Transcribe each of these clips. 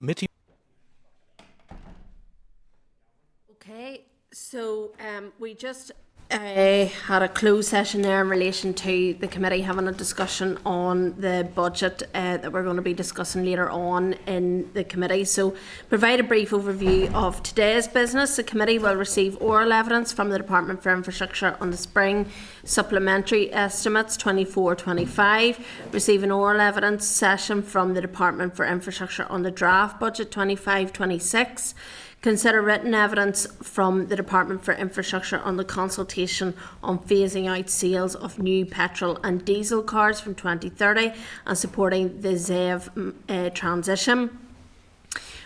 Committee. Okay, so we just had a closed session there in relation to the committee having a discussion on the budget that we're going to be discussing later on in the committee. So provide a brief overview of today's business. The committee will receive oral evidence from the Department for Infrastructure on the spring supplementary estimates 24-25, receive an oral evidence session from the Department for Infrastructure on the draft budget 25-26, consider written evidence from the Department for Infrastructure on the consultation on phasing out sales of new petrol and diesel cars from 2030 and supporting the ZEV transition.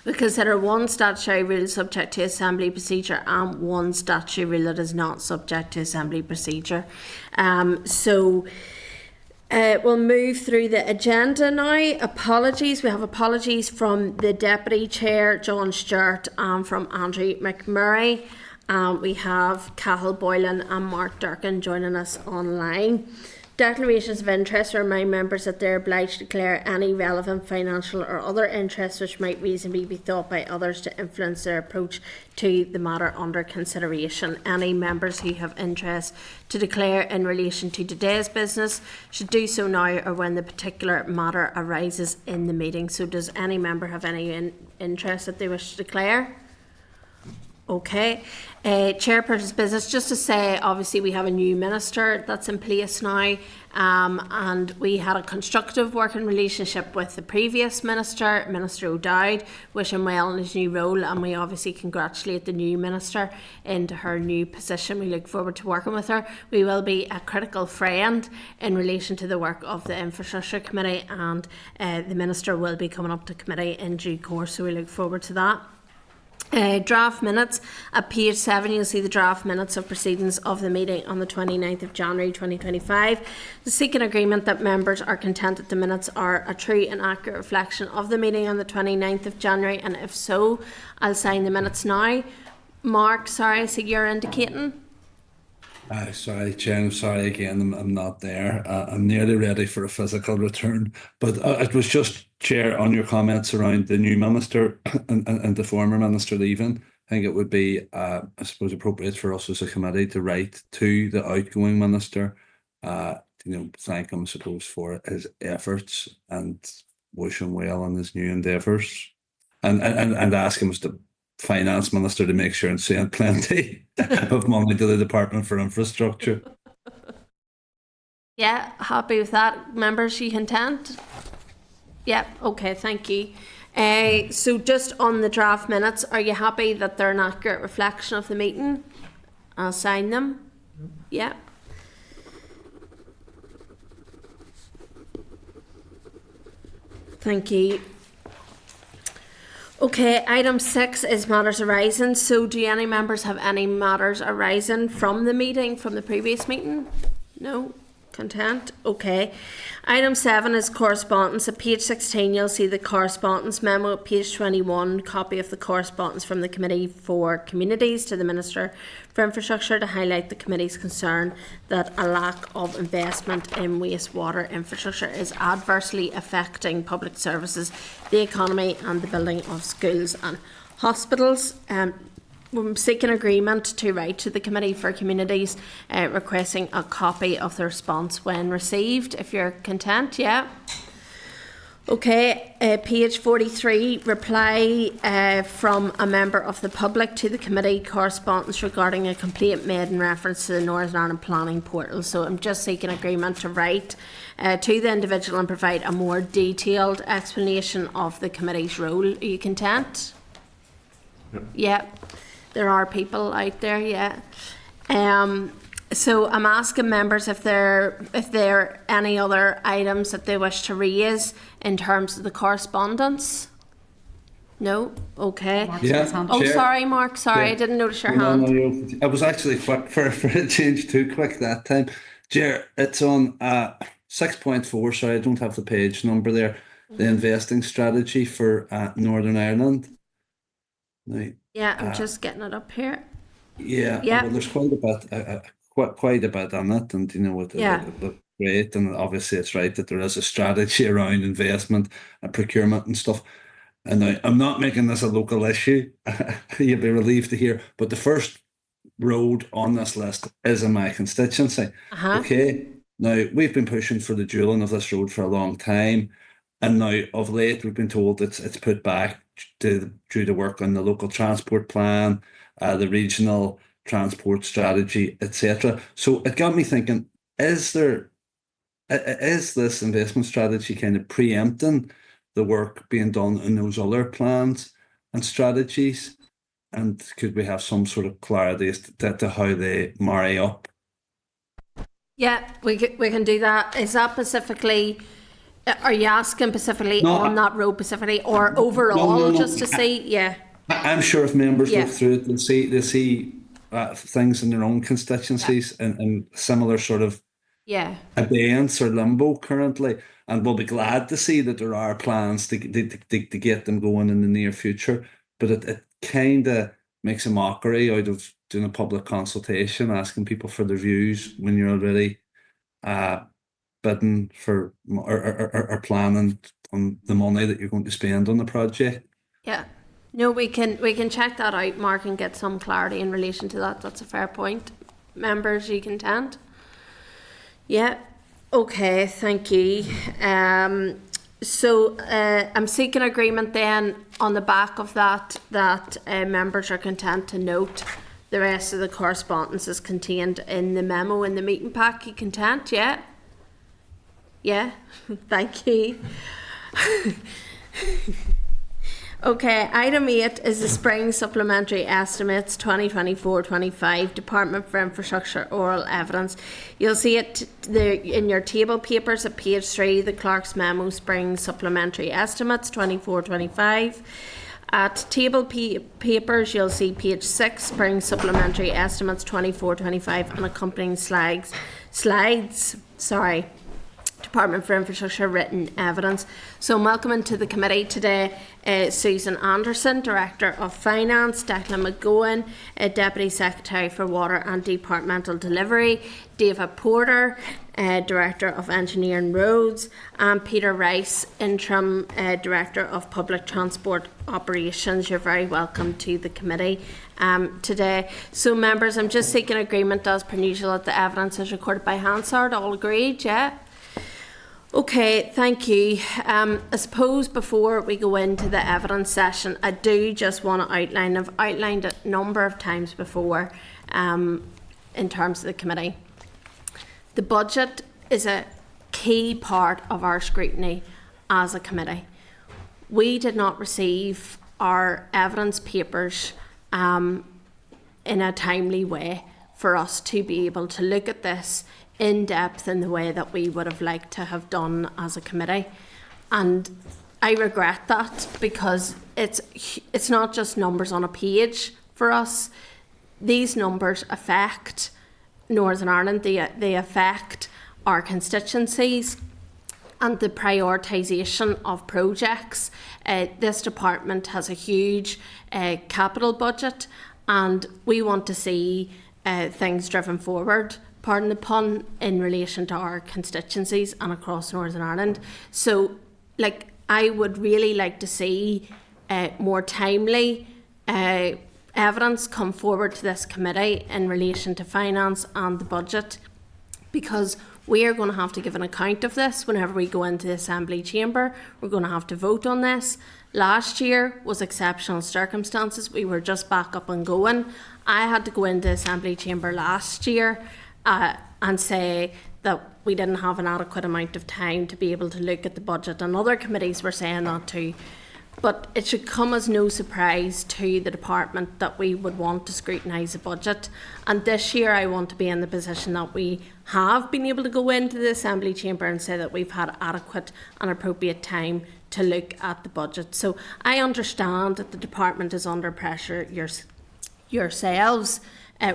We consider one statutory rule subject to assembly procedure and one statutory rule that is not subject to assembly procedure. We'll move through the agenda now. Apologies. We have apologies from the Deputy Chair, John Stewart, and from Andrew McMurray. We have Cathal Boylan and Mark Durkin joining us online. Declarations of interest remind members that they are obliged to declare any relevant financial or other interests which might reasonably be thought by others to influence their approach to the matter under consideration. Any members who have interest to declare in relation to today's business should do so now or when the particular matter arises in the meeting. So does any member have any interest that they wish to declare? Okay. Chairperson's business, just to say, obviously we have a new minister that's in place now, and we had a constructive working relationship with the previous minister, Minister O'Dowd, wish him well in his new role, and we obviously congratulate the new minister into her new position. We look forward to working with her. We will be a critical friend in relation to the work of the Infrastructure Committee, and the minister will be coming up to committee in due course, so we look forward to that. Draft minutes. At page 7 you'll see the draft minutes of proceedings of the meeting on the 29th of January 2025. The seeking agreement that members are content that the minutes are a true and accurate reflection of the meeting on the 29th of January, and if so, I'll sign the minutes now. Mark, sorry, I see you're indicating. Sorry, Chair, I'm sorry again, I'm not there. I'm nearly ready for a physical return. But it was just, Chair, on your comments around the new minister and the former minister leaving. I think it would be, I suppose, appropriate for us as a committee to write to the outgoing minister, thank him, I suppose, for his efforts and wish him well on his new endeavours. And ask him as the Finance Minister to make sure and send plenty of money to the Department for Infrastructure. Yeah, happy with that. Members, you content? Yep, okay, thank you. So just on the draft minutes, are you happy that they're an accurate reflection of the meeting? I'll sign them. Yep. Thank you. Okay, item 6 is matters arising. So do any members have any matters arising from the meeting, from the previous meeting? No? Content? Okay. Item 7 is correspondence. At page 16 you'll see the correspondence memo. At page 21, copy of the correspondence from the Committee for Communities to the Minister for Infrastructure to highlight the Committee's concern that a lack of investment in wastewater infrastructure is adversely affecting public services, the economy and the building of schools and hospitals. We're seeking agreement to write to the Committee for Communities requesting a copy of the response when received, if you're content, yeah. Okay, page 43, reply from a member of the public to the committee, correspondence regarding a complaint made in reference to the Northern Ireland Planning Portal. So I'm just seeking agreement to write to the individual and provide a more detailed explanation of the committee's role. Are you content? Yep. Yeah. There are people out there, yeah. So I'm asking members if there are any other items that they wish to raise in terms of the correspondence. No? Okay. Yeah, oh, Chair. Sorry, Mark. Sorry, Yeah. I didn't notice your hand. No, I was actually quick for a change too quick that time. Chair, it's on 6.4. Sorry, I don't have the page number there. The investing strategy for Northern Ireland. Now, yeah, I'm just getting it up here. Yeah, Yeah. well, there's quite a bit, quite a bit on it, and with the rate, and obviously it's right that there is a strategy around investment and procurement and stuff. And now, I'm not making this a local issue. You'd be relieved to hear, but the first road on this list is in my constituency. Uh-huh. Okay. Now, we've been pushing for the dualling of this road for a long time. And now, of late, we've been told it's put back due to work on the local transport plan, the regional transport strategy, etc. So it got me thinking: is this investment strategy kind of preempting the work being done in those other plans and strategies? And could we have some sort of clarity as to how they marry up? Yeah, we can do that. Is that specifically, are you asking specifically No, on that road specifically, or overall, no. just to see? Yeah, I'm sure if members yeah, look through it, they see things in their own yeah, constituencies and similar sort of yeah, abeyance or limbo currently, and we'll be glad to see that there are plans to get them going in the near future. But it kind of makes a mockery out of doing a public consultation, asking people for their views when you're already uh, bidding for or planning on the money that you're going to spend on the project. yeah. No, we can check that out, Mark, and get some clarity in relation to that. That's a fair point. Members, you content? Yeah. Okay. Thank you. So I'm seeking agreement then on the back of that members are content to note the rest of the correspondence is contained in the memo in the meeting pack. You content? Yeah. Yeah. Thank you. Okay, item 8 is the Spring Supplementary Estimates 2024-25 Department for Infrastructure Oral Evidence. You'll see it there in your table papers at page 3, the Clerk's Memo Spring Supplementary Estimates 24-25. At table papers, you'll see page 6, Spring Supplementary Estimates 24-25 and accompanying slides. Department for Infrastructure written evidence. So I'm welcoming to the committee today Susan Anderson, Director of Finance, Declan McGowan, Deputy Secretary for Water and Departmental Delivery, David Porter, Director of Engineering Roads, and Peter Rice, Interim Director of Public Transport Operations. You're very welcome to the committee today. So members, I'm just seeking agreement as per usual that the evidence is recorded by Hansard. All agreed, yeah? Okay, thank you. I suppose before we go into the evidence session, I do just want to outline, I've outlined it a number of times before in terms of the committee. The budget is a key part of our scrutiny as a committee. We did not receive our evidence papers in a timely way for us to be able to look at this in depth in the way that we would have liked to have done as a committee, and I regret that because it's not just numbers on a page for us. These numbers affect Northern Ireland, they affect our constituencies and the prioritisation of projects. This department has a huge capital budget, and we want to see things driven forward, pardon the pun, in relation to our constituencies and across Northern Ireland. So, I would really like to see more timely evidence come forward to this committee in relation to finance and the budget, because we are going to have to give an account of this whenever we go into the Assembly chamber. We're going to have to vote on this. Last year was exceptional circumstances. We were just back up and going. I had to go into the Assembly chamber last year and say that we didn't have an adequate amount of time to be able to look at the budget, and other committees were saying that too. But it should come as no surprise to the department that we would want to scrutinise the budget. And this year I want to be in the position that we have been able to go into the Assembly chamber and say that we've had adequate and appropriate time to look at the budget. So I understand that the department is under pressure, yourselves,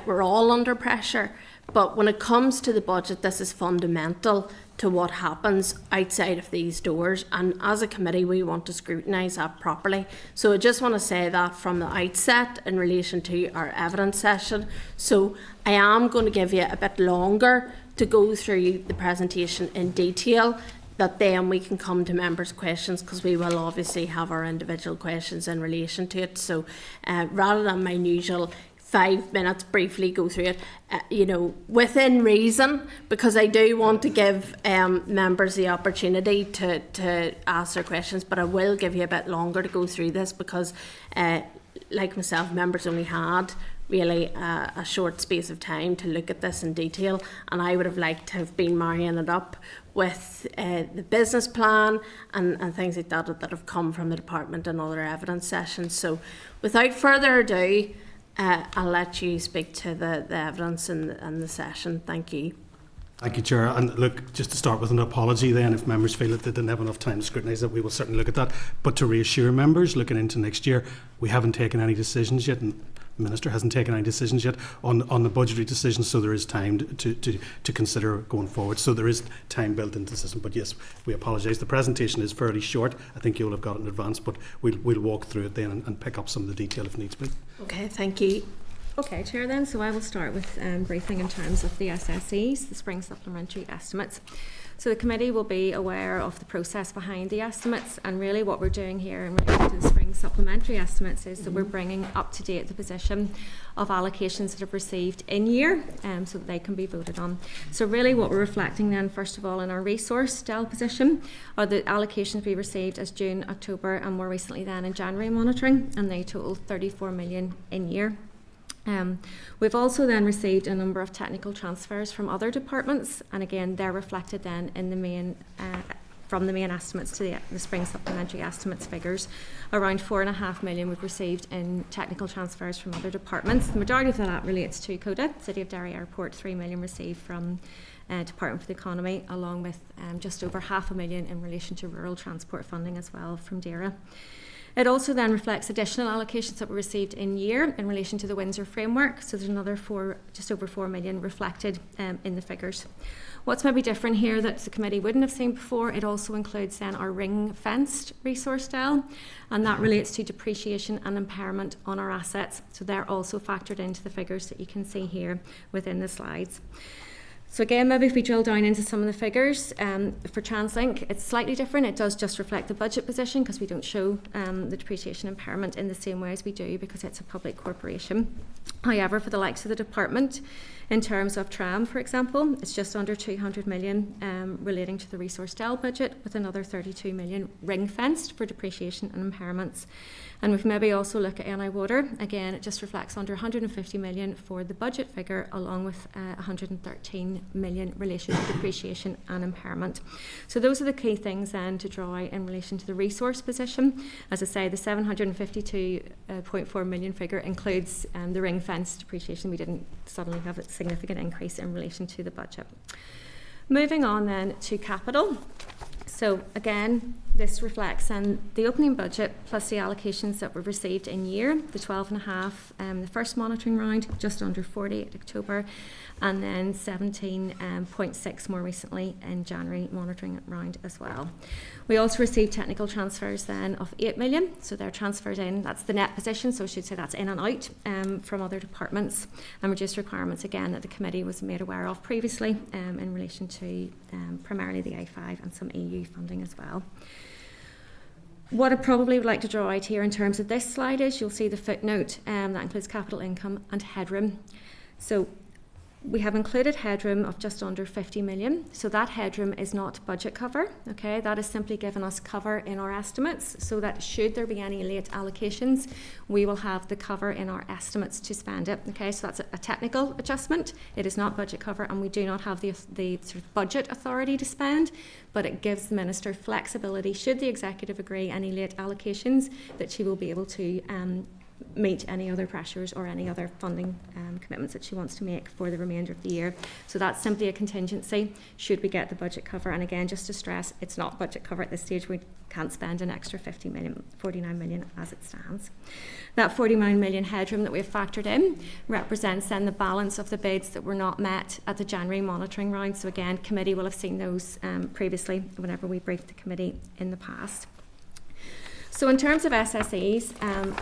we're all under pressure. But when it comes to the budget, this is fundamental to what happens outside of these doors, and as a committee we want to scrutinise that properly. So I just want to say that from the outset in relation to our evidence session. So I am going to give you a bit longer to go through the presentation in detail that then we can come to members' questions, because we will obviously have our individual questions in relation to it. So rather than my usual 5 minutes briefly go through it, within reason, because I do want to give members the opportunity to ask their questions, but I will give you a bit longer to go through this, because like myself, members only had really a short space of time to look at this in detail, and I would have liked to have been marrying it up with the business plan and things like that have come from the department and other evidence sessions. So without further ado, I'll let you speak to the evidence and the session. Thank you. Thank you, Chair. And look, just to start with an apology then, if members feel that they didn't have enough time to scrutinise it, we will certainly look at that. But to reassure members looking into next year, we haven't taken any decisions yet, and the Minister hasn't taken any decisions yet on the budgetary decisions, so there is time to consider going forward. So there is time built into the system. But yes, we apologise. The presentation is fairly short. I think you'll have got it in advance, but we'll walk through it then and pick up some of the detail if needs be. Okay, thank you. Okay, Chair, then, so I will start with briefing in terms of the SSEs, the Spring Supplementary Estimates. So the committee will be aware of the process behind the estimates, and really what we're doing here in relation to the Spring Supplementary Estimates is that we're bringing up to date the position of allocations that have received in year, so that they can be voted on. So really what we're reflecting then, first of all, in our resource DEL position are the allocations we received as June, October, and more recently then in January monitoring, and they total 34 million in year. We've also then received a number of technical transfers from other departments, and again they're reflected then in the main from the main estimates to the Spring Supplementary Estimates figures. Around 4.5 million we've received in technical transfers from other departments. The majority of that relates to CODA, City of Derry Airport. 3 million received from Department for the Economy, along with just over £500,000 in relation to rural transport funding as well from DERA. It also then reflects additional allocations that were received in year in relation to the Windsor framework. So there's another just over 4 million reflected in the figures. What's maybe different here that the committee wouldn't have seen before, it also includes then our ring-fenced resource DEL, and that relates to depreciation and impairment on our assets. So they're also factored into the figures that you can see here within the slides. So again, maybe if we drill down into some of the figures, for TransLink, it's slightly different. It does just reflect the budget position because we don't show the depreciation impairment in the same way as we do because it's a public corporation. However, for the likes of the department, in terms of tram, for example, it's just under 200 million relating to the resource DEL budget, with another 32 million ring-fenced for depreciation and impairments. And we've maybe also look at NI Water. Again, it just reflects under 150 million for the budget figure, along with 113 million relation to depreciation and impairment. So those are the key things then to draw in relation to the resource position. As I say, the 752.4 million figure includes the ring-fenced depreciation. We didn't suddenly have a significant increase in relation to the budget. Moving on then to capital. So again, this reflects the opening budget plus the allocations that were received in year, the 12.5, the first monitoring round, just under 40 at October, and then 17.6 more recently in January monitoring round as well. We also received technical transfers then of 8 million, so they're transferred in, that's the net position, so I should say that's in and out from other departments, and reduced requirements again that the committee was made aware of previously in relation to primarily the A5 and some EU funding as well. What I probably would like to draw out here in terms of this slide is you'll see the footnote that includes capital income and headroom. So we have included headroom of just under 50 million. So that headroom is not budget cover, okay? That is simply giving us cover in our estimates so that should there be any late allocations, we will have the cover in our estimates to spend it, okay? So that's a technical adjustment. It is not budget cover and we do not have the sort of budget authority to spend, but it gives the Minister flexibility should the Executive agree any late allocations that she will be able to meet any other pressures or any other funding commitments that she wants to make for the remainder of the year. So that's simply a contingency should we get the budget cover. And again, just to stress, it's not budget cover at this stage. We can't spend an extra 49 million as it stands. That 49 million headroom that we have factored in represents then the balance of the bids that were not met at the January monitoring round. So again, committee will have seen those previously whenever we briefed the committee in the past. So in terms of SSEs,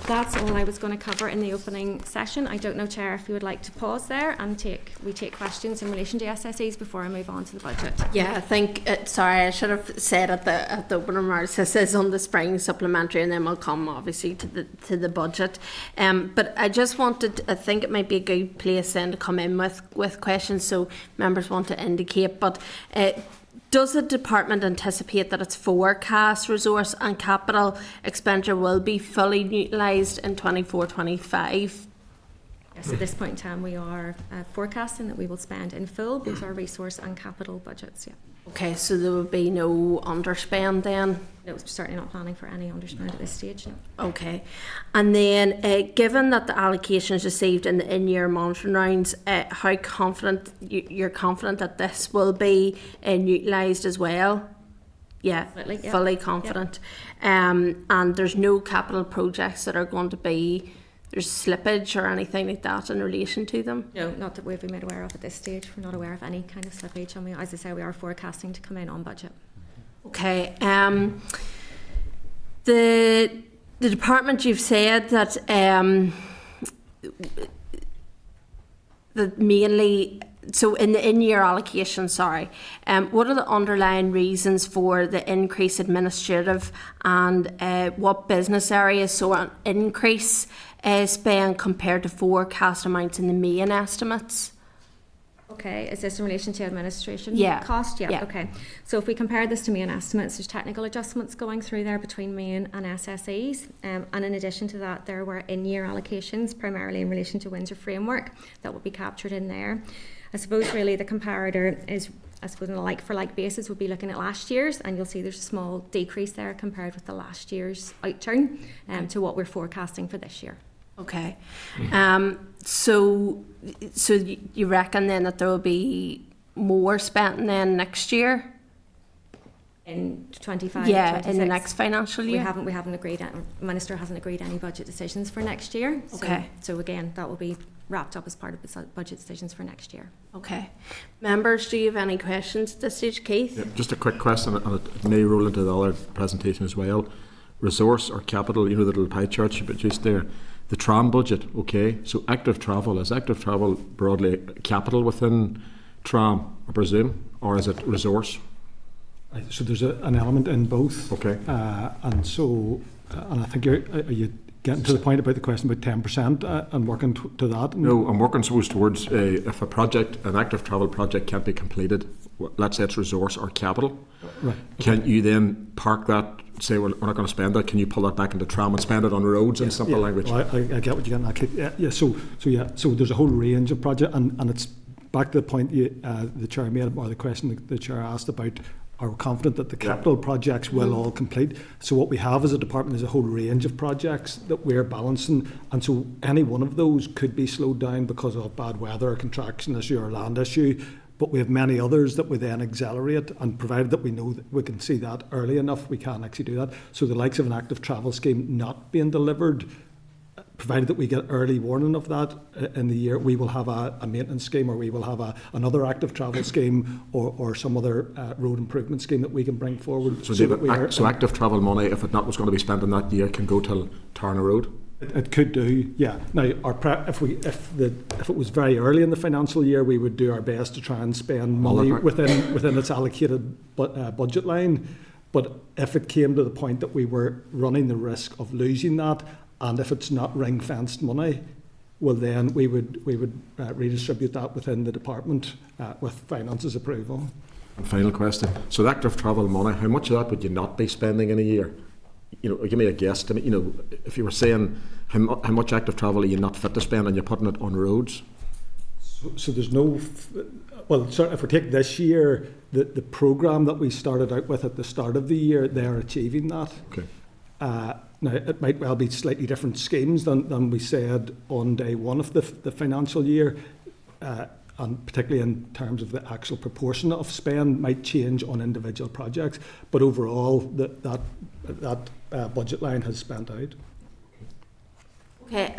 that's all I was going to cover in the opening session. I don't know, Chair, if you would like to pause there and take questions in relation to SSEs before I move on to the budget. Yeah, I think, sorry, I should have said at the opening remarks, this is on the spring supplementary, and then we'll come obviously to the budget. But I just wanted, I think it might be a good place then to come in with questions, so members want to indicate. But does the department anticipate that its forecast resource and capital expenditure will be fully utilised in 24-25? Yes, at this point in time, we are forecasting that we will spend in full both our resource and capital budgets. Yeah. Okay, so there will be no underspend then? No, we're certainly not planning for any underspend at this stage. No. Okay, and then given that the allocations received in the in-year monitoring rounds, how confident you're confident that this will be utilised as well? Yeah, Absolutely, yeah. fully confident. And there's no capital projects that are going to be, there's slippage or anything like that in relation to them? No, not that we've been made aware of at this stage. We're not aware of any kind of slippage, and as I say, we are forecasting to come in on budget. Okay. The department, you've said that that mainly, so in the in-year allocation, what are the underlying reasons for the increased administrative and what business areas saw an increase spend compared to forecast amounts in the main estimates? Okay, is this in relation to administration cost? Yeah. Okay. So if we compare this to main estimates, there's technical adjustments going through there between main and SSEs. And in addition to that, there were in-year allocations, primarily in relation to Windsor Framework, that will be captured in there. I suppose really the comparator is, I suppose on a like-for-like basis, we'll be looking at last year's, and you'll see there's a small decrease there compared with the last year's outturn to what we're forecasting for this year. Okay. So you reckon then that there will be more spent then next year? In 25, yeah, 26. in the next financial year. We haven't agreed. Minister hasn't agreed any budget decisions for next year. Okay. So again, that will be wrapped up as part of the budget decisions for next year. Okay. Members, do you have any questions at this stage, Keith? Yeah, just a quick question, and it may roll into the other presentation as well. Resource or capital, the little pie chart you produced there. The tram budget, okay, so active travel, is active travel broadly capital within tram, I presume, or is it resource? So there's an element in both. Okay. And I think are you getting to the point about the question about 10% and working to that? No, I'm working towards if a project, an active travel project can't be completed, let's say it's resource or capital, right. Can you then park that, say we're not going to spend that, can you pull that back into tram and spend it on roads in simple language? Well, I get what you're getting at. So there's a whole range of projects, and it's back to the point the chair made, or the question the chair asked about, are we confident that the capital projects will all complete? So what we have as a department is a whole range of projects that we're balancing, and so any one of those could be slowed down because of bad weather, or contraction issue, or land issue. But we have many others that we then accelerate, and provided that we know that we can see that early enough, we can actually do that. So the likes of an active travel scheme not being delivered, provided that we get early warning of that in the year, we will have a maintenance scheme, or we will have another active travel scheme, or some other road improvement scheme that we can bring forward. So active travel money, if it not was going to be spent in that year, can go till Turner Road? It could do, yeah. Now, if it was very early in the financial year, we would do our best to try and spend money within its allocated budget line. But if it came to the point that we were running the risk of losing that, and if it's not ring-fenced money, well, then we would redistribute that within the department with finances approval. And final question: so the active travel money, how much of that would you not be spending in a year? Give me a guess. If you were saying how much active travel are you not fit to spend, and you're putting it on roads? So there's no. Well, if we take this year, the programme that we started out with at the start of the year, they're achieving that. Okay. Now, it might well be slightly different schemes than we said on day one of the financial year, and particularly in terms of the actual proportion of spend might change on individual projects. But overall, that budget line has spent out. Okay,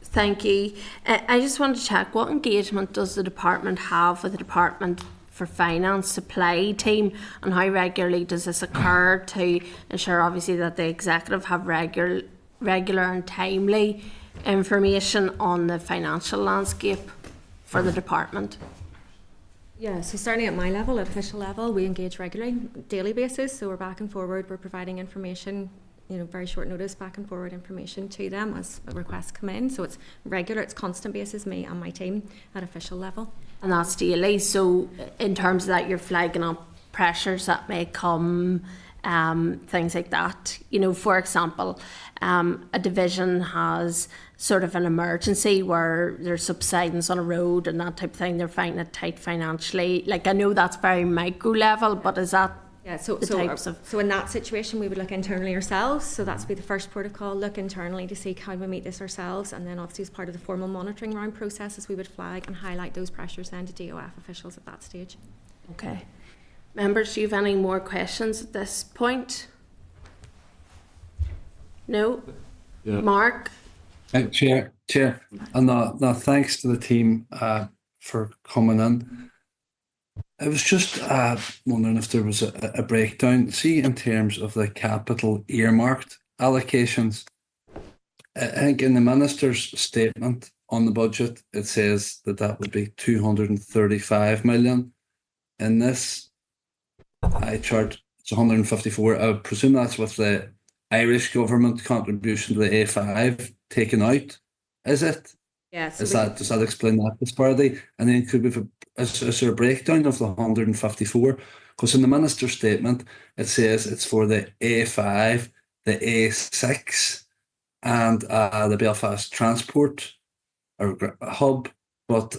thank you. I just want to check, what engagement does the department have with the Department for finance supply team, and how regularly does this occur to ensure obviously that the executive have regular and timely information on the financial landscape for the department? Yeah, so starting at my level, at official level, we engage regularly, daily basis. So we're back and forward, we're providing information, very short notice, back and forward information to them as requests come in. So it's regular, it's constant basis, me and my team at official level. And that's daily. So in terms of that, you're flagging up pressures that may come, things like that. For example, a division has sort of an emergency where there's subsidence on a road and that type of thing. They're finding it tight financially. Like, I know that's very micro level, but is that So in that situation, we would look internally ourselves. So that's be the first protocol, look internally to see can we meet this ourselves. And then obviously as part of the formal monitoring round processes, we would flag and highlight those pressures then to DOF officials at that stage. Okay. Members, do you have any more questions at this point? No? Yeah. Mark? Chair, and no, thanks to the team for coming in. I was just wondering if there was a breakdown, see, in terms of the capital earmarked allocations. I think in the Minister's statement on the budget, it says that would be 235 million. In this eye chart, it's 154. I would presume that's with the Irish government contribution to the A5 taken out, is it? Yes. Does that explain that disparity? And then could we have is there a breakdown of the 154? Because in the Minister's statement, it says it's for the A5, the A6, and the Belfast Transport or Hub. But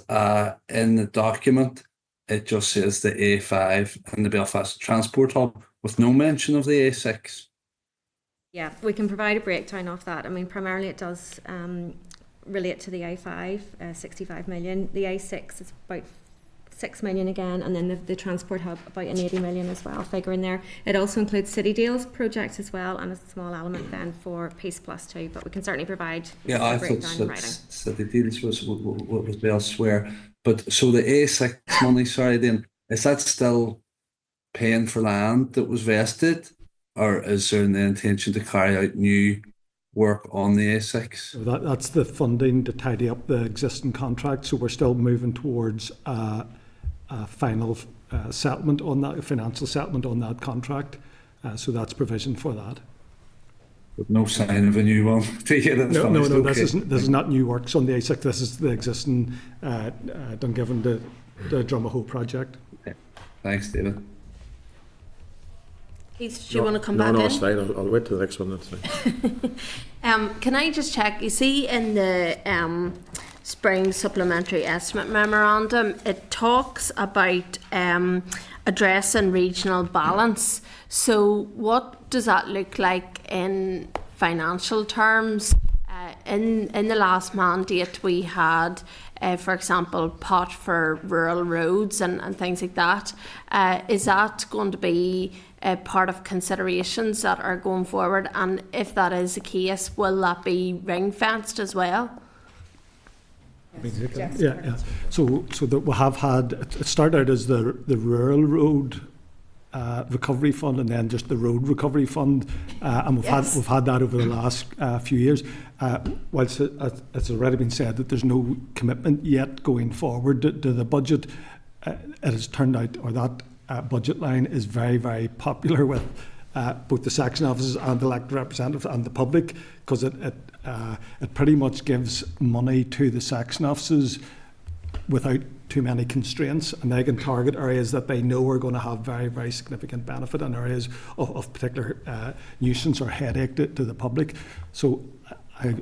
in the document, it just says the A5 and the Belfast Transport Hub with no mention of the A6. Yeah, we can provide a breakdown of that. I mean, primarily it does relate to the A5, 65 million. The A6 is about 6 million again, and then the transport hub about an 80 million as well figure in there. It also includes City Deals projects as well, and a small element then for Peace Plus too, but we can certainly provide a breakdown in writing. City Deals was elsewhere. But so the A6 money, sorry, then, is that still paying for land that was vested? Or is there the intention to carry out new work on the A6? So that's the funding to tidy up the existing contract. So we're still moving towards a final settlement on that, financial settlement on that contract. So that's provision for that. With no sign of a new one. No. Okay. This is not new works on the A6. This is the existing Dungiven, the Drumahoe project. Okay. Thanks, David. Keith, do you want to come back in? No, it's fine. I'll wait till the next one. That's fine. Can I just check? You see in the spring supplementary estimate memorandum, it talks about addressing regional balance. So what does that look like in financial terms? In the last mandate we had, for example, pot for rural roads and things like that. Is that going to be part of considerations that are going forward? And if that is the case, will that be ring-fenced as well? Yes. Yeah. So that we have had, it started out as the rural road recovery fund, and then just the road recovery fund, and we've had that over the last few years. Whilst it's already been said that there's no commitment yet going forward to the budget, it has turned out, or that budget line is very, very popular with both the section officers and the elected representatives and the public, because it pretty much gives money to the section officers without too many constraints, and they can target areas that they know are going to have very, very significant benefit, and areas of particular nuisance or headache to the public. So I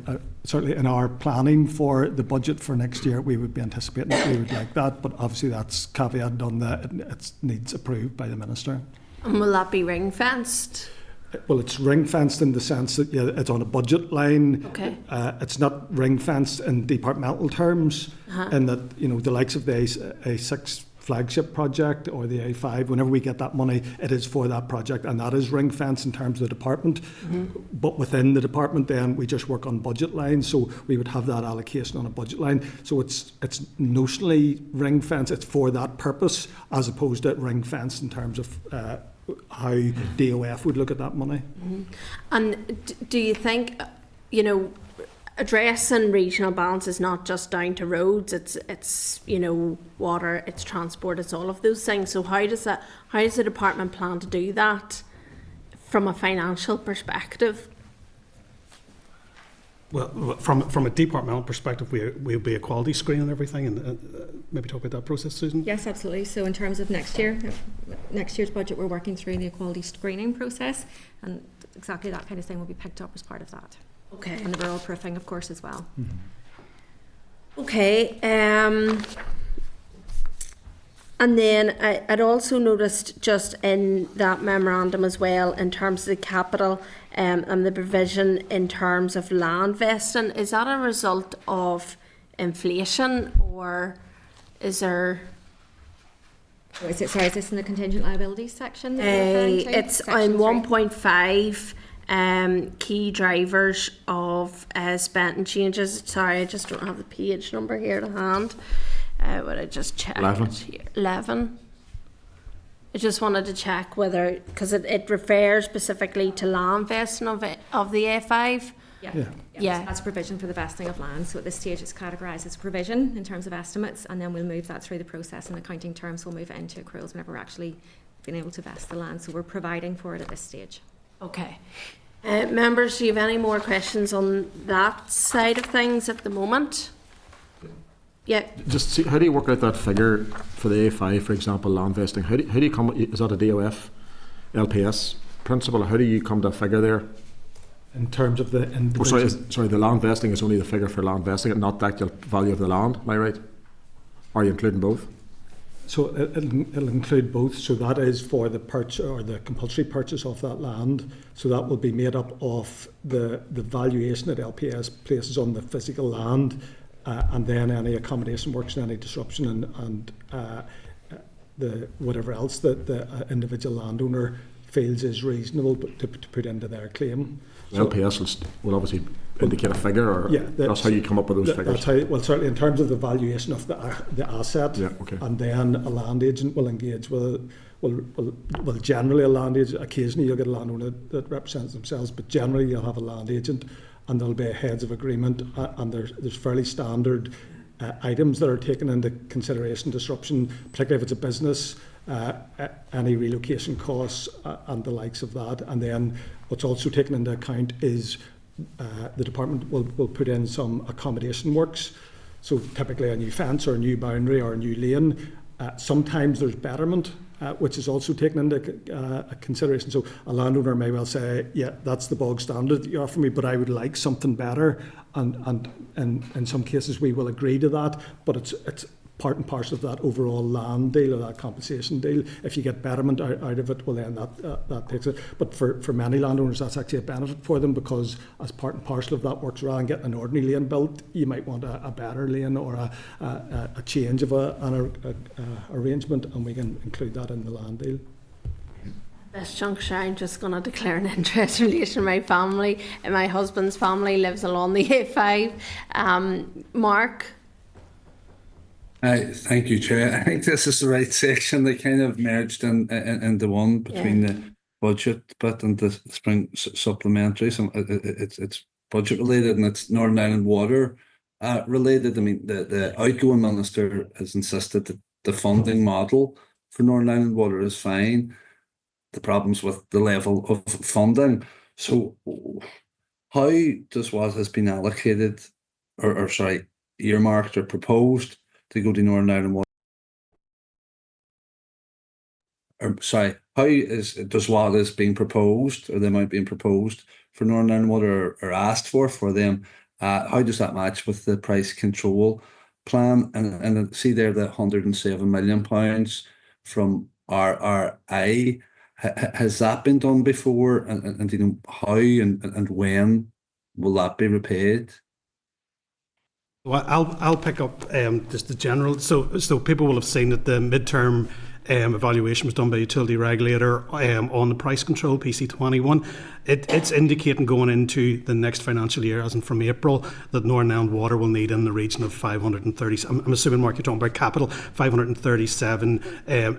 certainly in our planning for the budget for next year, we would be anticipating that we would like that, but obviously that's caveated on that it needs approved by the Minister. And will that be ring-fenced? Well, it's ring-fenced in the sense that it's on a budget line. Okay. It's not ring-fenced in departmental terms, in that the likes of the A6 flagship project or the A5, whenever we get that money, it is for that project, and that is ring fence in terms of the department. But within the department, then we just work on budget lines, so we would have that allocation on a budget line. So it's notionally ring fence. It's for that purpose, as opposed to ring fence in terms of how DOF would look at that money. And do you think, you know, addressing regional balance is not just down to roads, it's you know, water, it's transport, it's all of those things. So how does the department plan to do that from a financial perspective? Well, from a departmental perspective, we'll be a quality screen and everything, and maybe talk about that process, Susan. Yes, absolutely. So in terms of next year's budget, we're working through the equality screening process, and exactly that kind of thing will be picked up as part of that. Okay. And the rural proofing, of course, as well. Okay. And then I'd also noticed just in that memorandum as well, in terms of the capital and the provision in terms of land vesting, is that a result of inflation, or is there... Is this in the contingent liabilities section that you're referring to? It's Section on 3? 1.5. Key drivers of spent and changes. Sorry, I just don't have the page number here to hand. Would I just check 11. it here? 11. I just wanted to check whether, because it refers specifically to land vesting of the A5. Yeah. Yeah. That's provision for the vesting of land. So at this stage, it's categorised as provision in terms of estimates, and then we'll move that through the process in accounting terms. We'll move it into accruals whenever we're actually being able to vest the land. So we're providing for it at this stage. Okay. Members, do you have any more questions on that side of things at the moment? Yeah. Just see, how do you work out that figure for the A5, for example, land vesting? How do you come, is that a DOF, LPS principle? How do you come to a figure there? In terms of the Sorry, the land vesting is only the figure for land vesting and not the actual value of the land, am I right? Are you including both? So it'll include both. So that is for the purchase or the compulsory purchase of that land. So that will be made up of the valuation that LPS places on the physical land, and then any accommodation works and any disruption and the whatever else that the individual landowner feels is reasonable to put into their claim. The LPS will obviously indicate a figure, or yeah, that's how you come up with those figures? That's how, well, certainly in terms of the valuation of the asset, yeah, okay. And then a land agent will engage with, well, generally a land agent, occasionally you'll get a landowner that represents themselves, but generally you'll have a land agent and there'll be a heads of agreement, and there's fairly standard items that are taken into consideration: disruption, particularly if it's a business, any relocation costs and the likes of that. And then what's also taken into account is the department will put in some accommodation works. So typically a new fence or a new boundary or a new lane. Sometimes there's betterment, which is also taken into consideration. So a landowner may well say, yeah, that's the bog standard that you offer me, but I would like something better. And in some cases we will agree to that, but it's part and parcel of that overall land deal or that compensation deal. If you get betterment out of it, well then that takes it. But for many landowners, that's actually a benefit for them, because as part and parcel of that works around getting an ordinary lane built, you might want a better lane or a change of an arrangement, and we can include that in the land deal. This juncture, I'm just going to declare an interest in relation to my family. And my husband's family lives along the A5. Mark? Thank you, Chair. I think this is the right section. They kind of merged into one between the budget bit and the spring supplementary. So it's budget related and it's Northern Ireland Water related. I mean, the outgoing minister has insisted that the funding model for Northern Ireland Water is fine. The problems with the level of funding. So how does what has been allocated or earmarked or proposed to go to Northern Ireland Water? How does what is being proposed, or the amount being proposed for Northern Ireland Water or asked for them? How does that match with the price control plan? And see there the £107 million from RRI. Has that been done before? And you know how and when will that be repaid? Well, I'll pick up just the general. So people will have seen that the midterm evaluation was done by utility regulator on the price control PC21. It's indicating going into the next financial year, as in from April, that Northern Ireland Water will need in the region of 530. I'm assuming, Mark, you're talking about capital, 537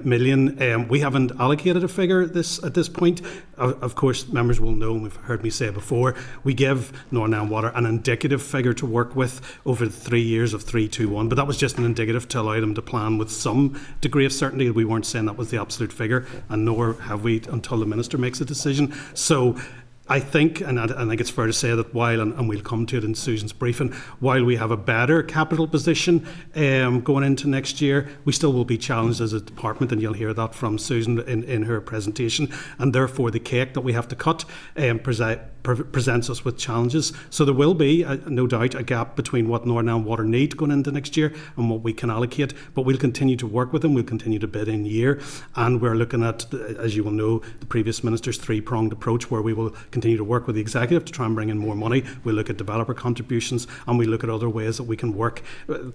million. We haven't allocated a figure at this point. Of course, members will know, and we've heard me say before, we give Northern Ireland Water an indicative figure to work with over the 3 years of 321, but that was just an indicative to allow them to plan with some degree of certainty. We weren't saying that was the absolute figure, and nor have we until the Minister makes a decision. So I think, and I think it's fair to say that while, and we'll come to it in Susan's briefing, while we have a better capital position going into next year, we still will be challenged as a department, and you'll hear that from Susan in her presentation, and therefore the cake that we have to cut presents us with challenges. So there will be, no doubt, a gap between what Northern Ireland Water need going into next year and what we can allocate, but we'll continue to work with them, we'll continue to bid in year, and we're looking at, as you will know, the previous Minister's three-pronged approach, where we will continue to work with the executive to try and bring in more money. We look at developer contributions, and we look at other ways that we can work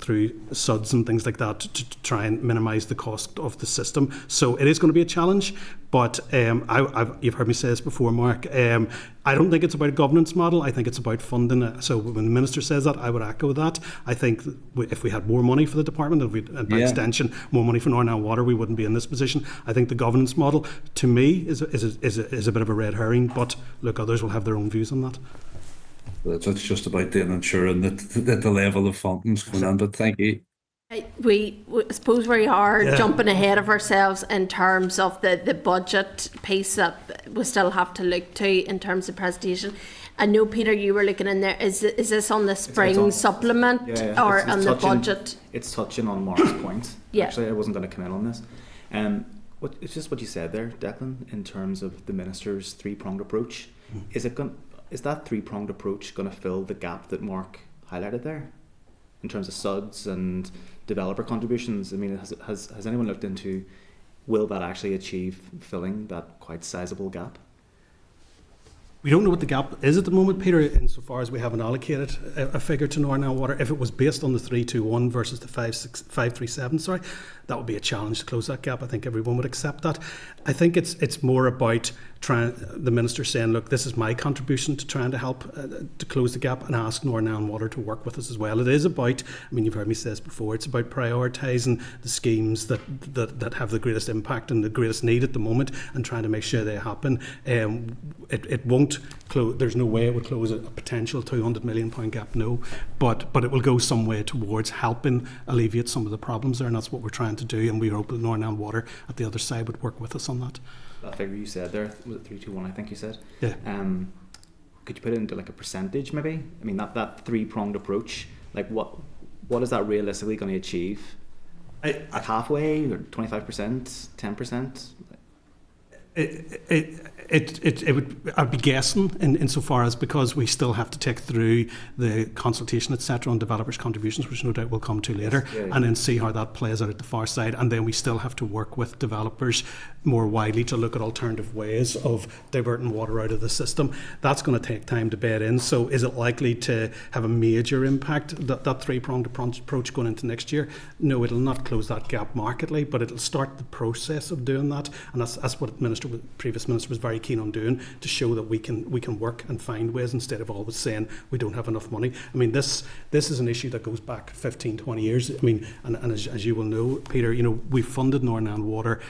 through SUDs and things like that to try and minimise the cost of the system. So it is going to be a challenge, but you've heard me say this before, Mark. I don't think it's about a governance model. I think it's about funding. So when the Minister says that, I would echo that. I think if we had more money for the department, and by extension more money for Northern Ireland Water, we wouldn't be in this position. I think the governance model, to me, is a bit of a red herring. But look, others will have their own views on that. It's just about then ensuring that the level of funding's going on. But thank you. We suppose we are jumping ahead of ourselves in terms of the budget piece that we still have to look to in terms of presentation. I know, Peter, you were looking in there. Is this on the spring supplement or on the budget? It's touching on Mark's point. Yeah. Actually, I wasn't going to come in on this. It's just what you said there, Declan, in terms of the Minister's three-pronged approach. Is that three-pronged approach going to fill the gap that Mark highlighted there in terms of SUDs and developer contributions? I mean, has anyone looked into, will that actually achieve filling that quite sizable gap? We don't know what the gap is at the moment, Peter, insofar as we haven't allocated a figure to Northern Ireland Water. If it was based on the 321 versus the 537, that would be a challenge to close that gap. I think everyone would accept that. I think it's more about the Minister saying, look, this is my contribution to trying to help to close the gap, and ask Northern Ireland Water to work with us as well. It is about, I mean, you've heard me say this before, it's about prioritising the schemes that have the greatest impact and the greatest need at the moment, and trying to make sure they happen. It won't close, there's no way it would close a potential £200 million gap, no, but it will go some way towards helping alleviate some of the problems there, and that's what we're trying to do, and we hope that Northern Ireland Water at the other side would work with us on that. That figure you said there, was it 321, I think you said? Yeah. Could you put it into like a percentage maybe? I mean, that three-pronged approach, like what is that realistically going to achieve? At halfway, or 25%, 10%? I'd be guessing insofar as, because we still have to take through the consultation, etc., on developers' contributions, which no doubt we'll come to later, and then see how that plays out at the far side. And then we still have to work with developers more widely to look at alternative ways of diverting water out of the system. That's going to take time to bed in. So is it likely to have a major impact, that three-pronged approach going into next year? No, it'll not close that gap markedly, but it'll start the process of doing that. And that's what the previous Minister was very keen on doing, to show that we can work and find ways, instead of always saying we don't have enough money. I mean, this is an issue that goes back 15, 20 years. I mean, and as you will know, Peter, you know, we funded Northern Ireland Water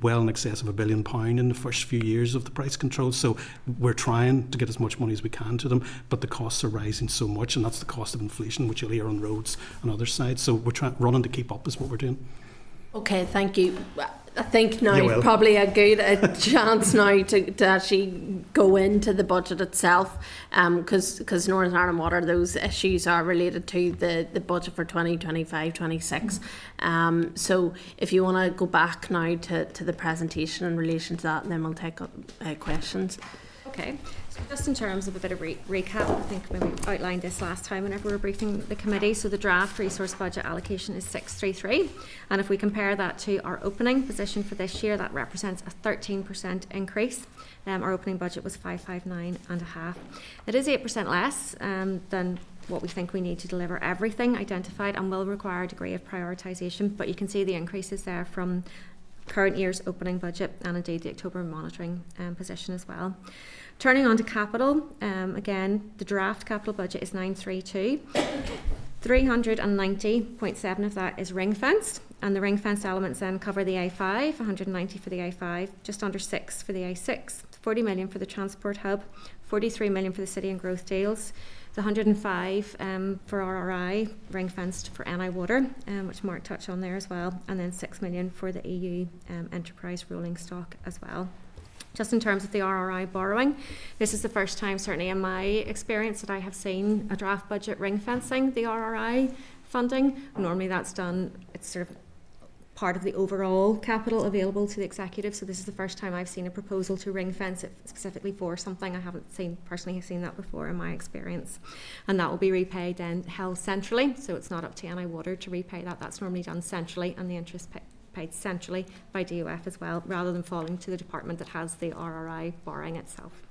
well in excess of £1 billion in the first few years of the price control. So we're trying to get as much money as we can to them, but the costs are rising so much, and that's the cost of inflation, which you'll hear on roads and other sides. So we're running to keep up is what we're doing. Okay, thank you. I think now probably a good chance now to actually go into the budget itself, because Northern Ireland Water, those issues are related to the budget for 2025-26. So if you want to go back now to the presentation in relation to that, and then we'll take up questions. Okay, so just in terms of a bit of recap, I think we outlined this last time whenever we were briefing the committee. So the draft resource budget allocation is 633, and if we compare that to our opening position for this year, that represents a 13% increase. Our opening budget was 559.5. It is 8% less than what we think we need to deliver everything identified, and will require a degree of prioritisation. But you can see the increases there from current year's opening budget and indeed the October monitoring position as well. Turning on to capital, again, the draft capital budget is 932. 390.7 of that is ring-fenced, and the ring-fenced elements then cover the A5, 190 for the A5, just under 6 for the A6, 40 million for the transport hub, 43 million for the city and growth deals, the 105 for RRI, ring-fenced for NI Water, which Mark touched on there as well, and then 6 million for the EU enterprise rolling stock as well. Just in terms of the RRI borrowing, this is the first time, certainly in my experience, that I have seen a draft budget ring-fencing the RRI funding. Normally that's done, it's sort of part of the overall capital available to the executive, so this is the first time I've seen a proposal to ring-fence it specifically for something. I haven't personally seen that before in my experience. And that will be repaid then, held centrally, so it's not up to NI Water to repay that. That's normally done centrally, and the interest paid centrally by DOF as well, rather than falling to the department that has the RRI borrowing itself.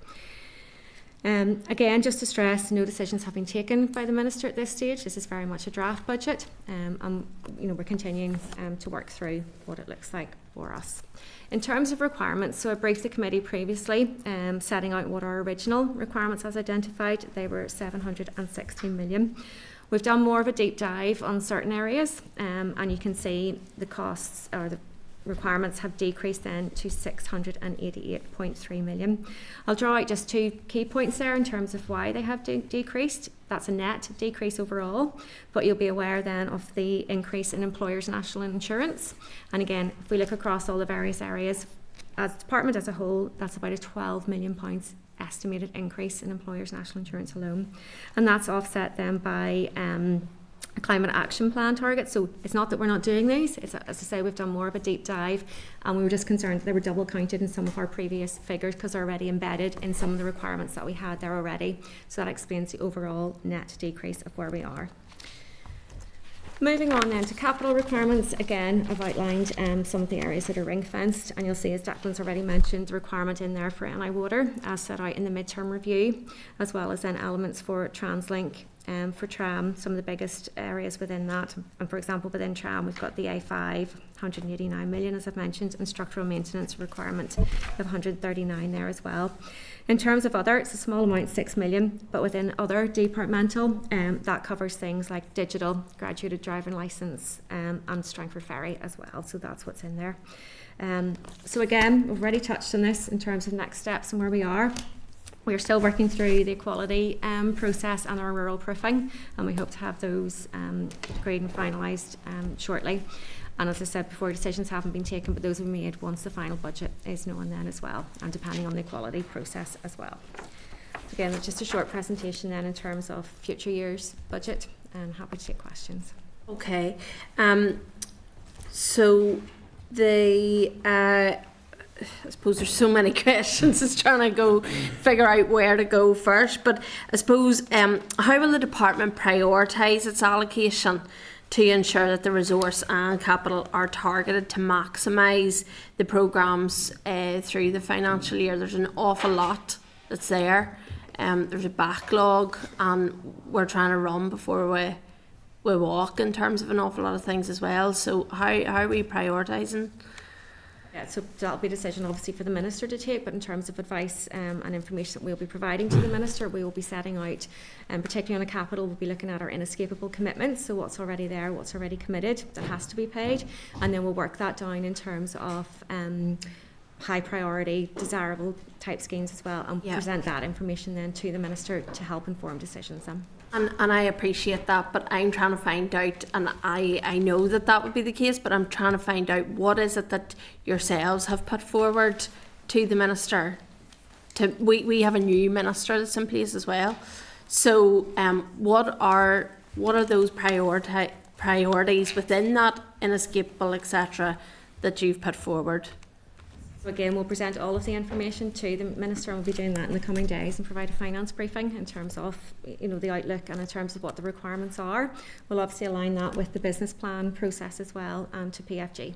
Again, just to stress, no decisions have been taken by the Minister at this stage. This is very much a draft budget, and we're continuing to work through what it looks like for us. In terms of requirements, so I briefed the committee previously, setting out what our original requirements as identified. They were 716 million. We've done more of a deep dive on certain areas, and you can see the costs or the requirements have decreased then to 688.3 million. I'll draw out just 2 key points there in terms of why they have decreased. That's a net decrease overall, but you'll be aware then of the increase in employers' national insurance. And again, if we look across all the various areas, as a department as a whole, that's about a £12 million estimated increase in employers' national insurance alone, and that's offset then by a climate action plan target. So it's not that we're not doing these, it's, as I say, we've done more of a deep dive, and we were just concerned that they were double counted in some of our previous figures because they're already embedded in some of the requirements that we had there already. So that explains the overall net decrease of where we are. Moving on then to capital requirements, again, I've outlined some of the areas that are ring-fenced, and you'll see, as Declan's already mentioned, the requirement in there for NI Water, as set out in the midterm review, as well as then elements for TransLink, for tram, some of the biggest areas within that. And for example, within tram, we've got the A5, 189 million, as I've mentioned, and structural maintenance requirement of 139 there as well. In terms of other, it's a small amount, 6 million, but within other departmental, that covers things like digital, graduated driving licence, and Strangford Ferry as well. So that's what's in there. So again, we've already touched on this in terms of next steps and where we are. We are still working through the equality process and our rural proofing, and we hope to have those agreed and finalised shortly. And as I said before, decisions haven't been taken, but those will be made once the final budget is known then as well, and depending on the equality process as well. So again, it's just a short presentation then in terms of future year's budget, and happy to take questions. Okay, so the I suppose there's so many questions, it's trying to figure out where to go first, but I suppose how will the department prioritise its allocation to ensure that the resource and capital are targeted to maximise the programmes through the financial year? There's an awful lot that's there. There's a backlog, and we're trying to run before we walk in terms of an awful lot of things as well. So how are we prioritising? Yeah, so that'll be a decision obviously for the Minister to take, but in terms of advice and information that we'll be providing to the Minister, we will be setting out, particularly on a capital, we'll be looking at our inescapable commitments, so what's already there, what's already committed, that has to be paid, and then we'll work that down in terms of high priority, desirable type schemes as well, and present that information then to the Minister to help inform decisions then. And I appreciate that, but I'm trying to find out, and I know that would be the case, but I'm trying to find out what is it that yourselves have put forward to the Minister. We have a new Minister that's in place as well. So what are those priorities within that inescapable, etc., that you've put forward? So again, we'll present all of the information to the Minister, and we'll be doing that in the coming days and provide a finance briefing in terms of the outlook and in terms of what the requirements are. We'll obviously align that with the business plan process as well, and to PFG.